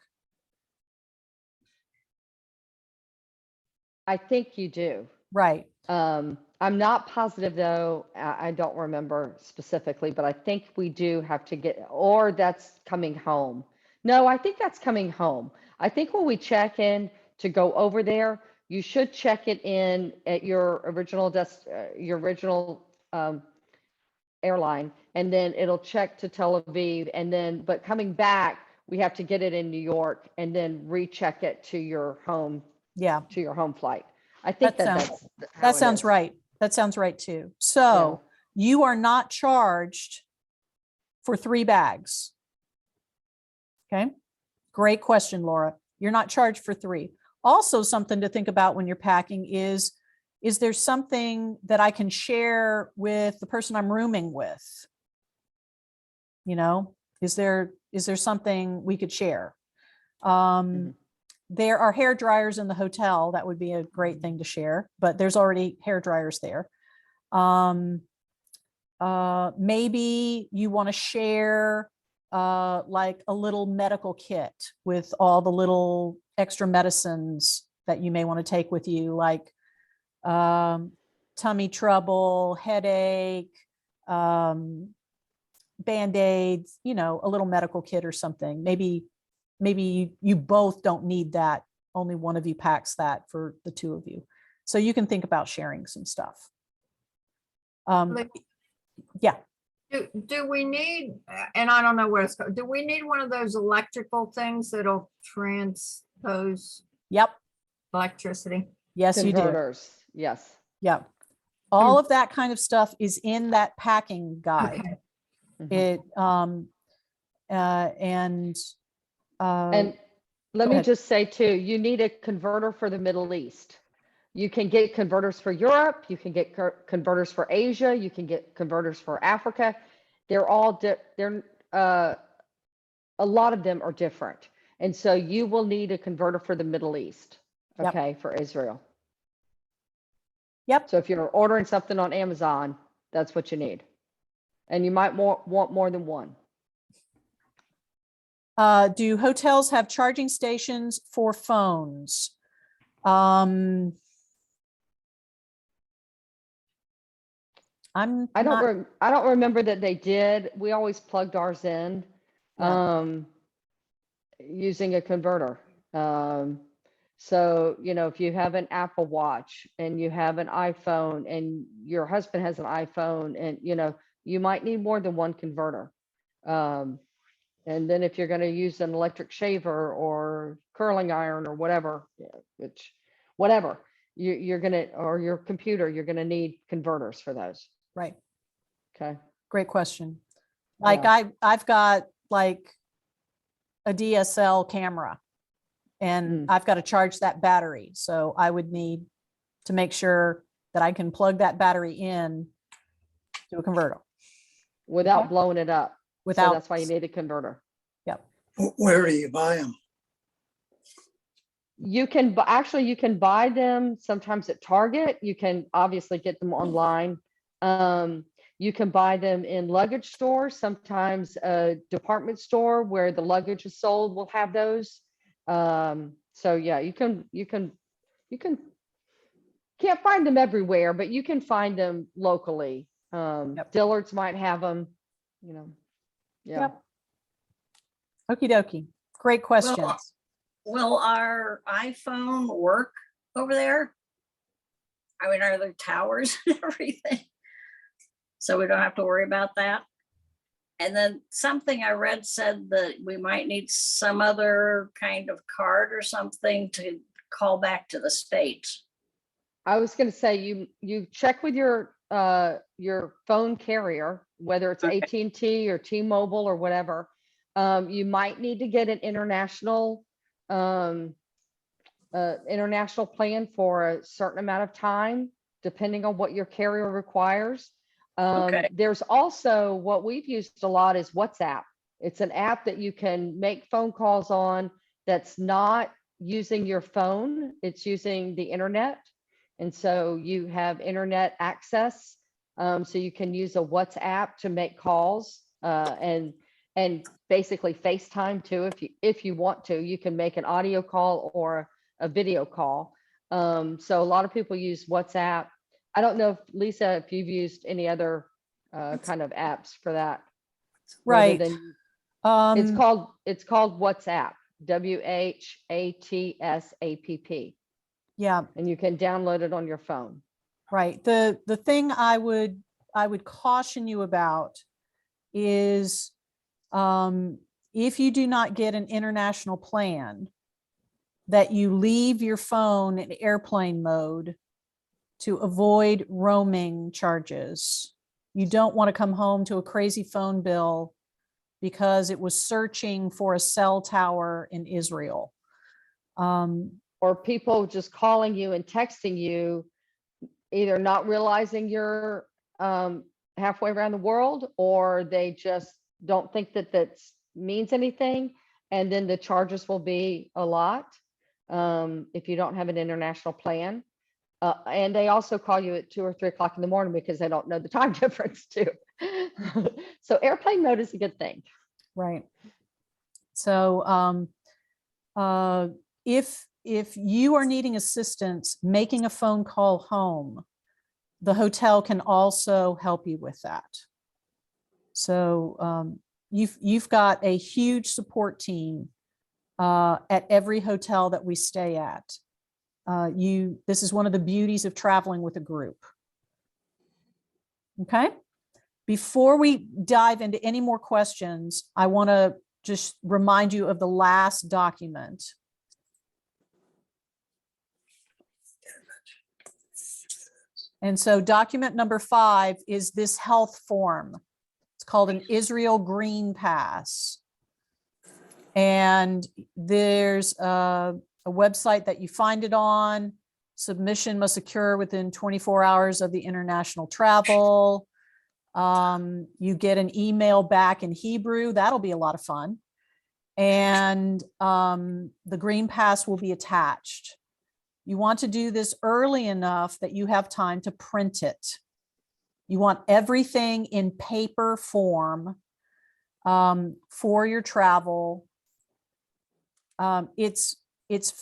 I think you do. Right. I'm not positive though. I don't remember specifically, but I think we do have to get, or that's coming home. No, I think that's coming home. I think when we check in to go over there, you should check it in at your original airline, and then it'll check to Tel Aviv, and then, but coming back, we have to get it in New York and then recheck it to your home. Yeah. To your home flight. I think that sounds right. That sounds right too. So you are not charged for 3 bags. Okay. Great question, Laura. You're not charged for 3. Also, something to think about when you're packing is there something that I can share with the person I'm rooming with? Is there something we could share? There are hair dryers in the hotel. That would be a great thing to share, but there's already hair dryers there. Maybe you want to share like a little medical kit with all the little extra medicines that you may want to take with you, like tummy trouble, headache, Band-Aids, a little medical kit or something. Maybe you both don't need that. Only one of you packs that for the 2 of you. So you can think about sharing some stuff. Yeah. Do we need, and I don't know where it's going, do we need one of those electrical things that'll transpose? Yep. Electricity? Yes, you do. Converters. Yes. Yep. All of that kind of stuff is in that packing guide. Okay. It and let me just say too, you need a converter for the Middle East. You can get converters for Europe. You can get converters for Asia. You can get converters for Africa. They're all, a lot of them are different. And so you will need a converter for the Middle East. Okay. For Israel. Yep. So if you're ordering something on Amazon, that's what you need. And you might want more than one. Do hotels have charging stations for phones? I don't remember that they did. We always plugged ours in using a converter. So, if you have an Apple Watch and you have an iPhone and your husband has an iPhone, and you might need more than one converter. And then if you're going to use an electric shaver or curling iron or whatever, you're going to, or your computer, you're going to need converters for those. Right. Okay. Great question. Like I've got like a DSL camera and I've got to charge that battery. So I would need to make sure that I can plug that battery in to a converter. Without blowing it up. Without, so that's why you need a converter. Yep. Where do you buy them? You can, actually, you can buy them sometimes at Target. You can obviously get them online. You can buy them in luggage stores. Sometimes a department store where the luggage is sold will have those. So yeah, you can, can't find them everywhere, but you can find them locally. Dillard's might have them, you know. Yeah. Yep. Okie dokie. Great questions. Will our iPhone work over there? I mean, are there towers and everything? So we don't have to worry about that. And then something I read said that we might need some other kind of card or something to call back to the States. I was going to say, you check with your phone carrier, whether it's AT&T or T-Mobile or whatever. You might need to get an international plan for a certain amount of time, depending on what your carrier requires. There's also, what we've used a lot is WhatsApp. It's an app that you can make phone calls on that's not using your phone, it's using the internet. And so you have internet access. So you can use a WhatsApp to make calls and basically FaceTime too. If you want to, you can make an audio call or a video call. So a lot of people use WhatsApp. I don't know if Lisa, if you've used any other kind of apps for that. Right. It's called WhatsApp, WHATSAPP. Yeah. And you can download it on your phone. Right. The thing I would caution you about is if you do not get an international plan, that you leave your phone in airplane mode to avoid roaming charges. You don't want to come home to a crazy phone bill because it was searching for a cell tower in Israel. Or people just calling you and texting you, either not realizing you're halfway around the world, or they just don't think that means anything. And then the charges will be a lot if you don't have an international plan. And they also call you at 2 or 3 o'clock in the morning because they don't know the time difference too. So airplane mode is a good thing. Right. So if you are needing assistance making a phone call home, the hotel can also help you with that. So you've got a huge support team at every hotel that we stay at. This is one of the beauties of traveling with a group. Okay. Before we dive into any more questions, I want to just remind you of the last document. And so document number 5 is this health form. It's called an Israel Green Pass. And there's a website that you find it on. Submission must occur within 24 hours of the international travel. You get an email back in Hebrew. That'll be a lot of fun. And the Green Pass will be attached. You want to do this early enough that you have time to print it. You want everything in paper form for your travel. It's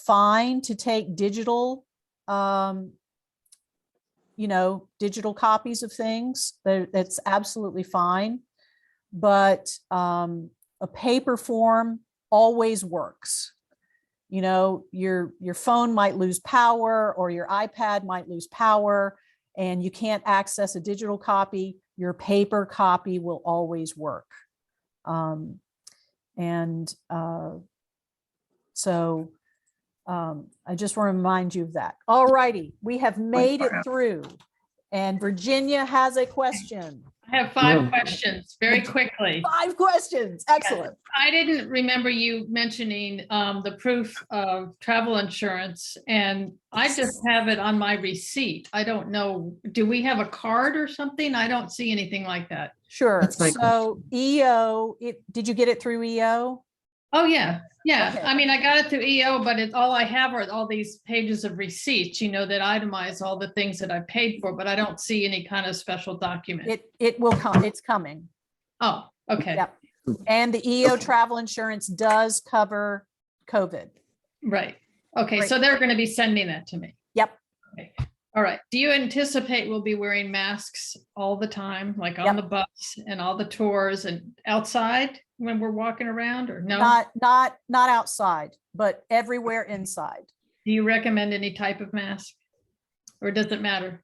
fine to take digital, digital copies of things. That's absolutely fine. But a paper form always works. You know, your phone might lose power or your iPad might lose power and you can't access a digital copy. Your paper copy will always work. So I just want to remind you of that. All righty, we have made it through and Virginia has a question. I have 5 questions very quickly. 5 questions. Excellent. I didn't remember you mentioning the proof of travel insurance, and I just have it on my receipt. I don't know. Do we have a card or something? I don't see anything like that. Sure. So EO, did you get it through EO? Oh, yeah, yeah. Okay. I mean, I got it through EO, but it's all I have are all these pages of receipts, that itemize all the things that I paid for, but I don't see any kind of special document. It will come, it's coming. Oh, okay, Yep. And the EO travel insurance does cover COVID. right. Okay, Great. so they're going to be sending that to me. Yep. Okay. All right. Do you anticipate we'll be wearing masks all the time, like on Yep. the bus and all the tours and outside when we're walking around, or no? Not outside, but everywhere inside. Do you recommend any type of mask? Or does it matter?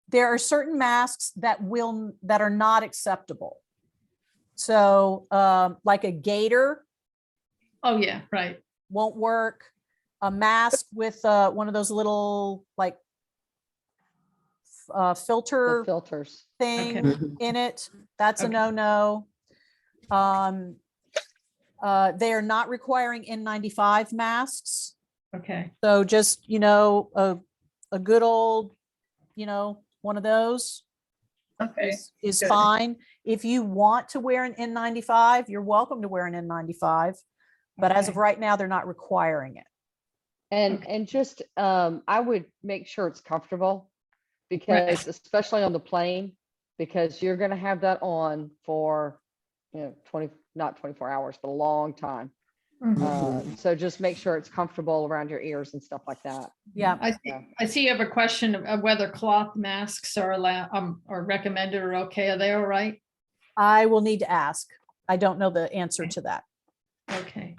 There are certain masks that are not acceptable. So like a gaiter Oh, yeah, right. won't work. A mask with one of those little like The filter filters. thing Okay. in it, that's a Okay. no-no. They are not requiring N95 masks. Okay. So just, a good old, one of those Okay. is Good. fine. If you want to wear an N95, you're welcome to wear an N95. But as of Okay. right now, they're not requiring it. And just, I would make sure it's comfortable because especially on the plane, because you're gonna have that on for, not 24 hours, but a long time. So just make sure it's comfortable around your ears and stuff like that. Yeah. I see you have a question of whether cloth masks are allowed, or recommended or okay. Are they all right? I will need to ask. I don't know the answer to that. Okay.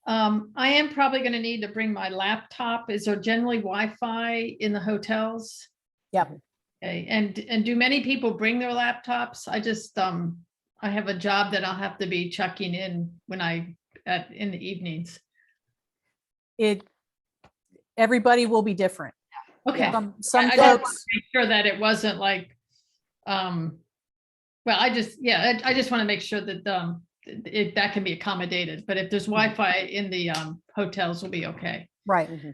I am probably going to need to bring my laptop. Is there generally Wi-Fi in the hotels? Yep. Okay, and do many people bring their laptops? I just, I have a job that I'll have to be checking in when in the evenings. Everybody will be different. Okay. Some I just want folks, to make sure that it wasn't like, well, I just want to make sure that, that can be accommodated, but if there's Wi-Fi in the, hotels will be okay. right. Mhm.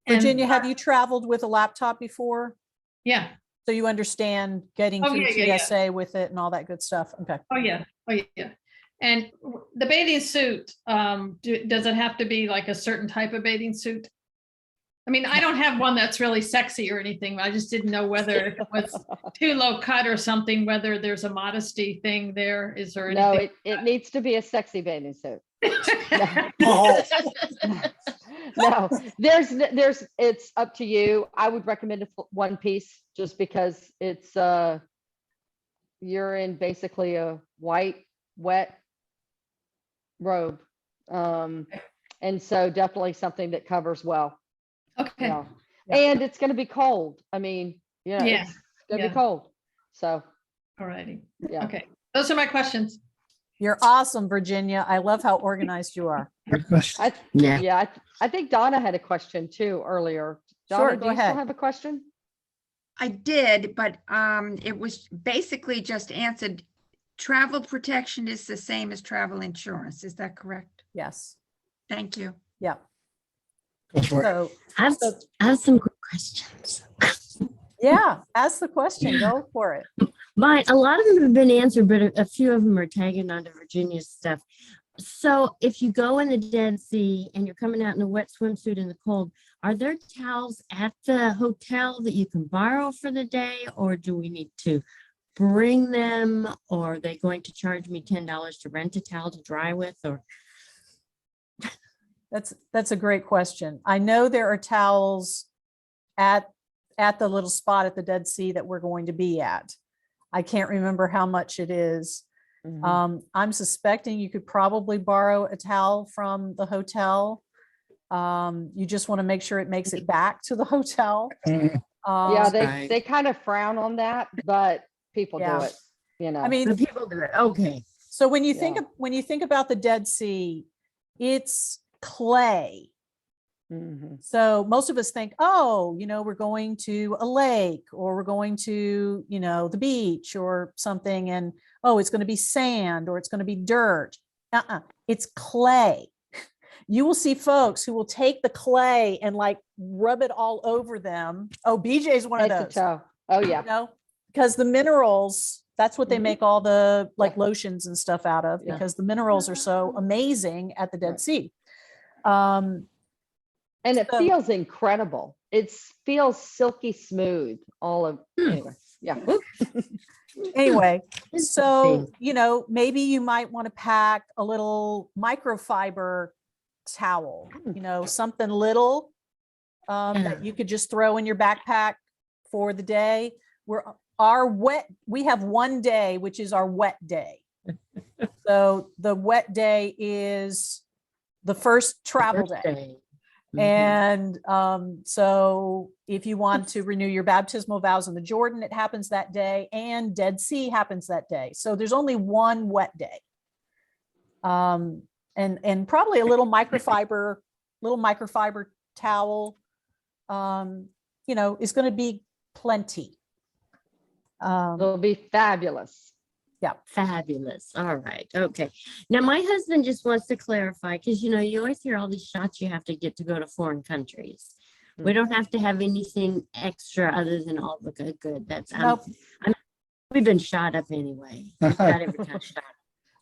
Virginia, have you traveled with a laptop before? Yeah. So you understand getting Oh, through yeah, yeah, yeah. TSA with it and all that good stuff? Okay. Oh, yeah. Oh, yeah. And the bathing suit, does it have to be like a certain type of bathing suit? I mean, I don't have one that's really sexy or anything. I just didn't know whether if it was too low cut or something, whether there's a modesty thing there. Is there No, anything? it needs to be a sexy bathing suit. Oh. No, it's up to you. I would recommend one piece just because it's, you're in basically a white, wet robe. And so definitely something that covers well. Okay. Yeah. And it's going to be cold. I mean, Yeah, it's going to yeah. be cold. So, All righty. yeah. Okay. Those are my questions. You're awesome, Virginia. I love how organized you are. Good question. I think Donna had a question too earlier. Sure, Donna, go do you still ahead. have a question? I did, but it was basically just answered. Travel protection is the same as travel insurance. Is that correct? Yes. Thank you. Yeah. Go for it. So, I have some quick questions. yeah, ask the question. Go for it. Mine, a lot of them have been answered, but a few of them are tagging onto Virginia's stuff. So if you go in the Dead Sea and you're coming out in a wet swimsuit in the cold, are there towels at the hotel that you can borrow for the day, or do we need to bring them, or are they going to charge me $10 to rent a towel to dry with, or? That's a great question. I know there are towels at the little spot at the Dead Sea that we're going to be at. I can't remember how much it is. I'm suspecting you could probably borrow a towel from the hotel. You just want to make sure it makes it back to the hotel. Mhm. Yeah, they kind of frown on that, but people do Yeah. it, you know. I mean, The people do it, okay. so when you think Yeah. when you think about the Dead Sea, it's clay. Mhm. So most of us think, oh, we're going to a lake, or we're going to, the beach or something, and oh, it's going to be sand, or it's going to be dirt. It's clay. You will see folks who will take the clay and like rub it all over them. Oh, BJ's one of Head to those. toe. Oh, yeah. Because the minerals That's what they make all the like lotions and stuff out of, Yeah. because the minerals are so amazing at the Dead Right. Sea. And it So- feels incredible. It feels silky smooth, all of, anyway, yeah. Anyway, so, Interesting. you know, maybe you might want to pack a little microfiber towel, you know, something little that you could just throw in your backpack for the day. We have one day, which is our wet day. So the wet day is the first travel day. Birthday. Mhm. And so if you want to renew your baptismal vows in the Jordan, it happens that day, and Dead Sea happens that day. So there's only one wet day. And probably a little microfiber towel, you know, is going to be plenty. It'll be fabulous. Fabulous. All right. Okay. Now, my husband just wants to clarify, because, you know, you always hear all these shots you have to get to go to foreign countries. We don't have to have anything extra other than all the good. That's, Nope. we've been shot up anyway. We've got every kind of shot.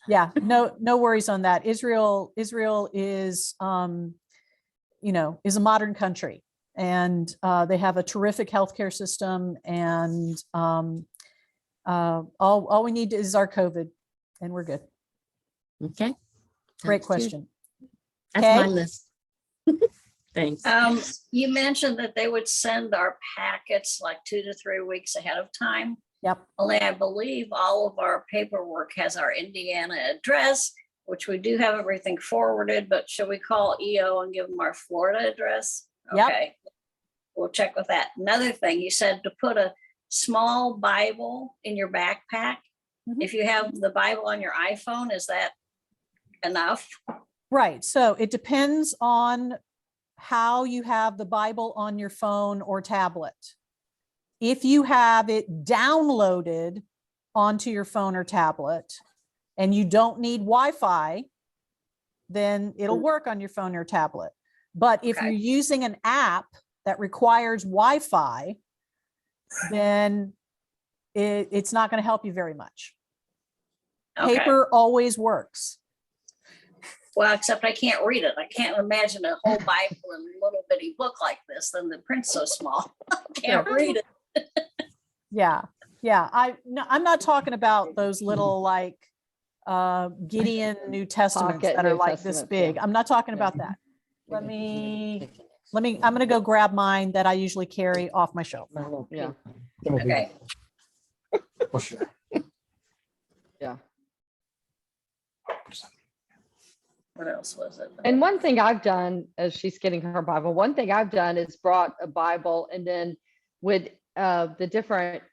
Yeah, no worries on that. Israel is, you know, is a modern country, and they have a terrific healthcare system, and all we need is our COVID, and we're good. Okay. Great Sounds good. question. That's my Okay. list. Thanks. You mentioned that they would send our packets like 2 to 3 weeks ahead of time. Yep. Only I believe all of our paperwork has our Indiana address, which we do have everything forwarded, but should we call EO and give them our Florida address? Yep. Okay. We'll check with that. Another thing, you said to put a small Bible in your backpack. Mhm. If you have the Bible on your iPhone, is that enough? Right. So it depends on how you have the Bible on your phone or tablet. If you have it downloaded onto your phone or tablet and you don't need Wi-Fi, then it'll work on your phone or tablet. But if Okay. you're using an app that requires Wi-Fi, then it's not going to help you very much. Okay. Paper always works. Well, except I can't read it. I can't imagine a whole Bible in a little bitty book like this. Then the print's so small. I can't read it. Yeah. I'm not talking about those little like Gideon New Testaments Pocket that are New like this Testaments, big. yeah. I'm not talking about that. I'm going to go grab mine that I usually carry off my shelf. Yeah. Okay. Yeah. What else was it? And one thing I've done as she's getting her Bible, one thing I've done is brought a Bible, and then with the different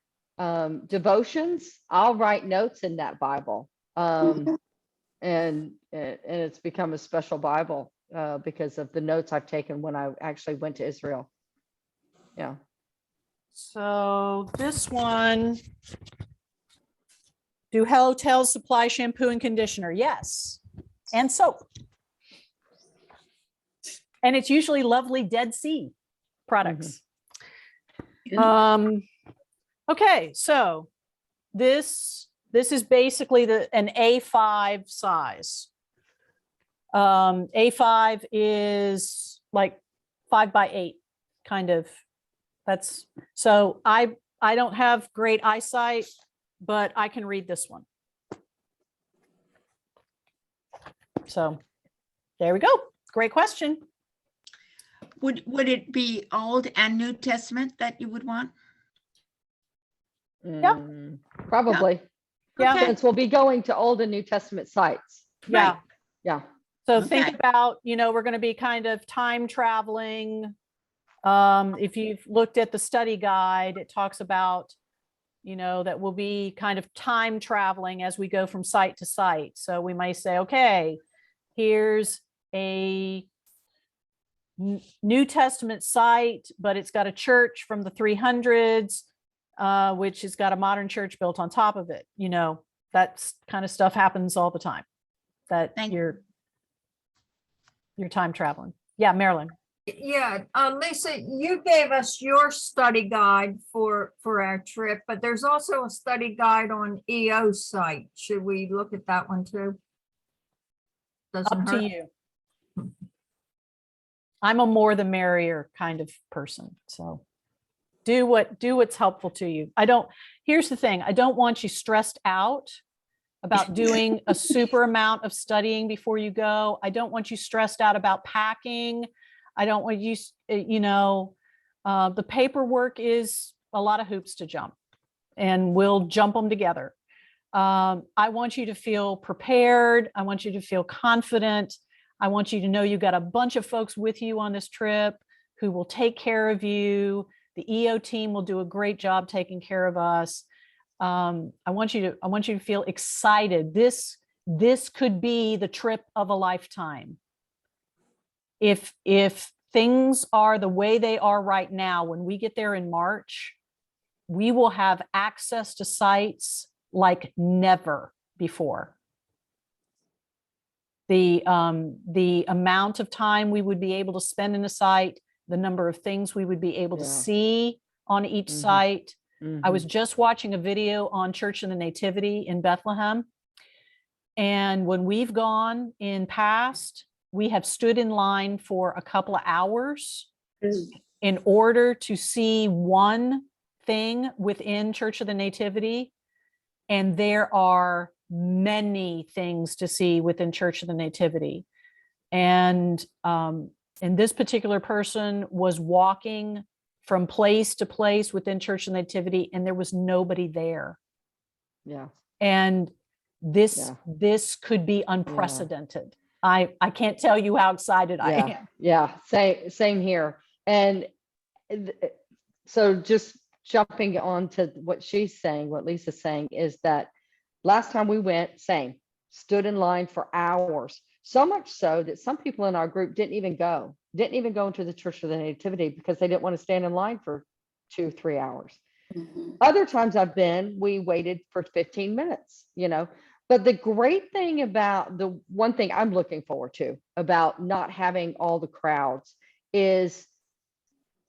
devotions, I'll write notes in that Bible. And it's become a special Bible because of the notes I've taken when I actually went to Israel. Yeah. So this one, do hotels supply shampoo and conditioner? Yes. And soap. And it's usually lovely Dead Sea products. Okay, so this is basically an A5 size. A5 is like 5x8 kind of. That's so I don't have great eyesight, but I can read this one. So there we go. Great question. Would it be Old and New Testament that you would want? Yep. Probably. Yeah. Since we'll be going to Old and New Testament sites. Yeah. Yeah. So think Okay. about, we're going to be kind of time traveling. If you've looked at the study guide, it talks about, that we'll be kind of time traveling as we go from site to site. So we might say, okay, here's a New Testament site, but it's got a church from the 300s, which has got a modern church built on top of it. That kind of stuff happens all the time. That Thank you're time traveling. Yeah, Marilyn. Yeah, Lisa, you gave us your study guide for our trip, but there's also a study guide on EO's site. Should we look at that one too? Doesn't Up to hurt. you. I'm a more the merrier kind of person. So do what's helpful to you. Here's the thing. I don't want you stressed out about doing a super amount of studying before you go. I don't want you stressed out about packing. I don't want you, the paperwork is a lot of hoops to jump, and we'll jump them together. I want you to feel prepared. I want you to feel confident. I want you to know you got a bunch of folks with you on this trip who will take care of you. The EO team will do a great job taking care of us. I want you to feel excited. This could be the trip of a lifetime. If things are the way they are right now, when we get there in March, we will have access to sites like never before. The amount of time we would be able to spend in a site, the number of things we would be able to see on each site. I was just watching a video on Church of the Nativity in Bethlehem. And when we've gone in past, we have stood in line for a couple of hours in order to see one thing within Church of the Nativity. And there are many things to see within Church of the Nativity. And this particular person was walking from place to place within Church of the Nativity, and there was nobody there. Yeah. And this could be unprecedented. I can't tell you how excited I am. Yeah, same here. And so just jumping on to what she's saying, what Lisa's saying is that last time we went, stood in line for hours. So much so that some people in our group didn't even go into the Church of the Nativity because they didn't want to stand in line for 2-3 hours. Other times I've been, we waited for 15 minutes, But the great thing about the one thing I'm looking forward to about not having all the crowds is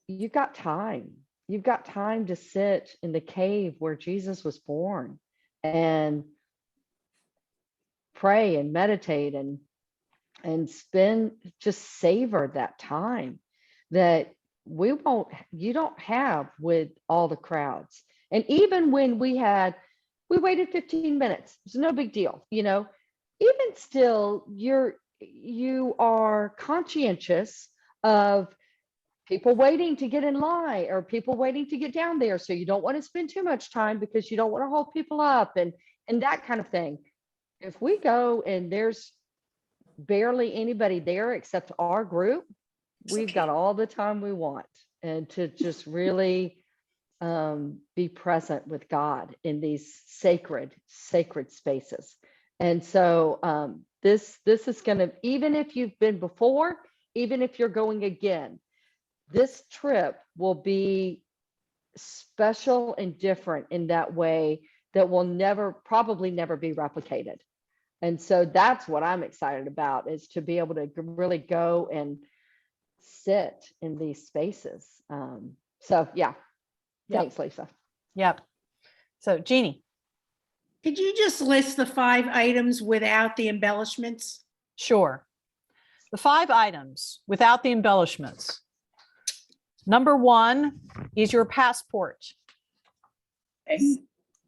you've got time. You've got time to sit in the cave where Jesus was born and pray and meditate and just savor that time that you don't have with all the crowds. And even when we waited 15 minutes, it's no big deal, even still, you are conscientious of people waiting to get in line or people waiting to get down there. So you don't want to spend too much time because you don't want to hold people up and that kind of thing. If we go and there's barely anybody there except our group, we've got all the time we want, and to just really be present with God in these sacred spaces. And so this is going to, even if you've been before, even if you're going again, this trip will be special and different in that way that will probably never be replicated. And so that's what I'm excited about, is to be able to really go and sit in these spaces. Thanks, Lisa. Yep. So Jeannie. Could you just list the 5 items without the embellishments? Sure. The 5 items without the embellishments. Number 1 is your passport.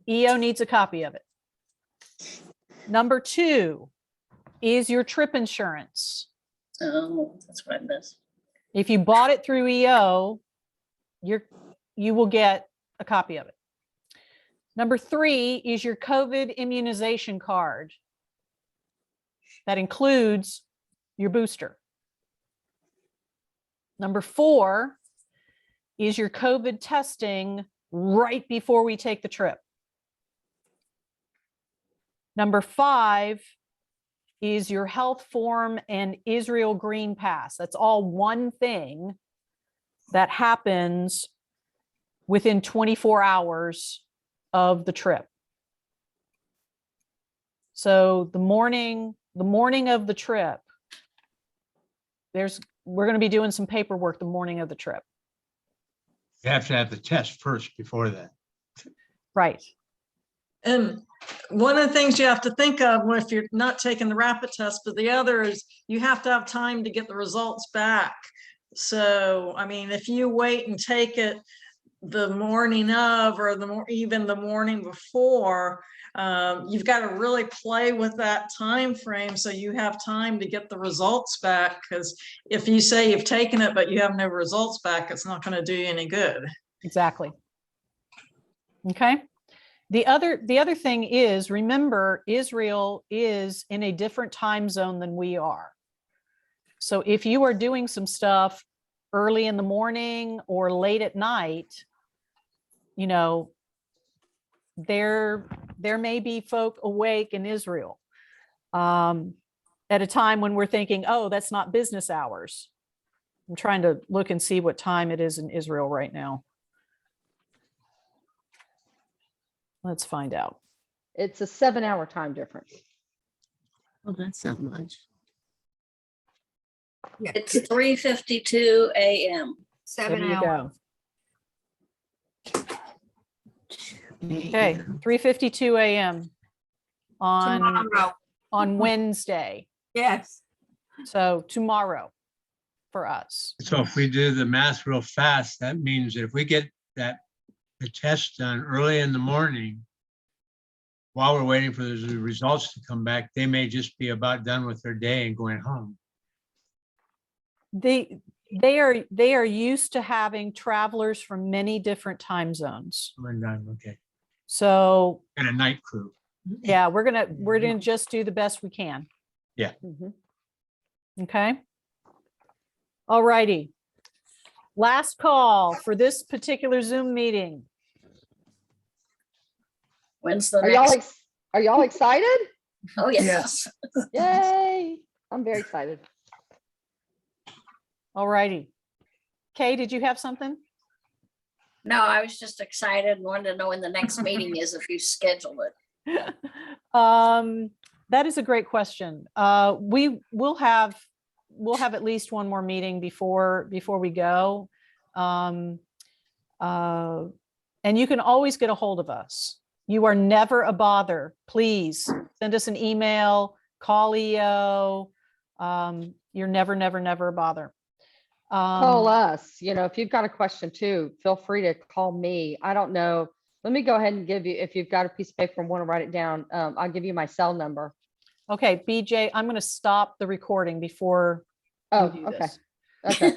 EO needs a copy of it. Number 2 is your trip insurance. Oh, that's what I missed. If you bought it through EO, you will get a copy of it. Number 3 is your COVID immunization card. That includes your booster. Number 4 is your COVID testing right before we take the trip. Number 5 is your health form and Israel Green Pass. That's all one thing that happens within 24 hours of the trip. So the morning of the trip, we're going to be doing some paperwork the morning of the trip. You have to have the test first before that. Right. And one of the things you have to think of if you're not taking the rapid test, but the other is you have to have time to get the results back. So, I mean, if you wait and take it the morning of, or even the morning before, you've got to really play with that time frame so you have time to get the results back. Because if you say you've taken it but you have no results back, it's not going to do you any good. Exactly. Okay. The other thing is, remember, Israel is in a different time zone than we are. So if you are doing some stuff early in the morning or late at night, you know, there may be folk awake in Israel at a time when we're thinking, oh, that's not business hours. I'm trying to look and see what time it is in Israel right now. Let's find out. It's a 7-hour time difference. Oh, that's not much. It's 3:52 a.m. There 7 you hours. go. Okay, 3:52 a.m. Tomorrow. on Wednesday. Yes. So tomorrow for us. So if we do the math real fast, that means that if we get the test done early in the morning, while we're waiting for the results to come back, they may just be about done with their day and going home. They are used to having travelers from many different time zones. When done, okay. So And a night crew. yeah, we're gonna just do the best we can. Yeah. Okay. All righty. Last call for this particular Zoom meeting. When's the Are y'all next? are y'all excited? Oh, yes. Yay. I'm very excited. All righty. Kay, did you have something? No, I was just excited and wanted to know when the next meeting is if you scheduled it. That is a great question. We'll have at least one more meeting before we go. And you can always get a hold of us. You are never a bother. Please send us an email, call EO. You're never a bother. Call us. You know, if you've got a question too, feel free to call me. I don't know. Let me go ahead and give you, if you've got a piece of paper and want to write it down, I'll give you my cell number. Okay, BJ, I'm going to stop the recording before Oh, you do okay. this. Okay.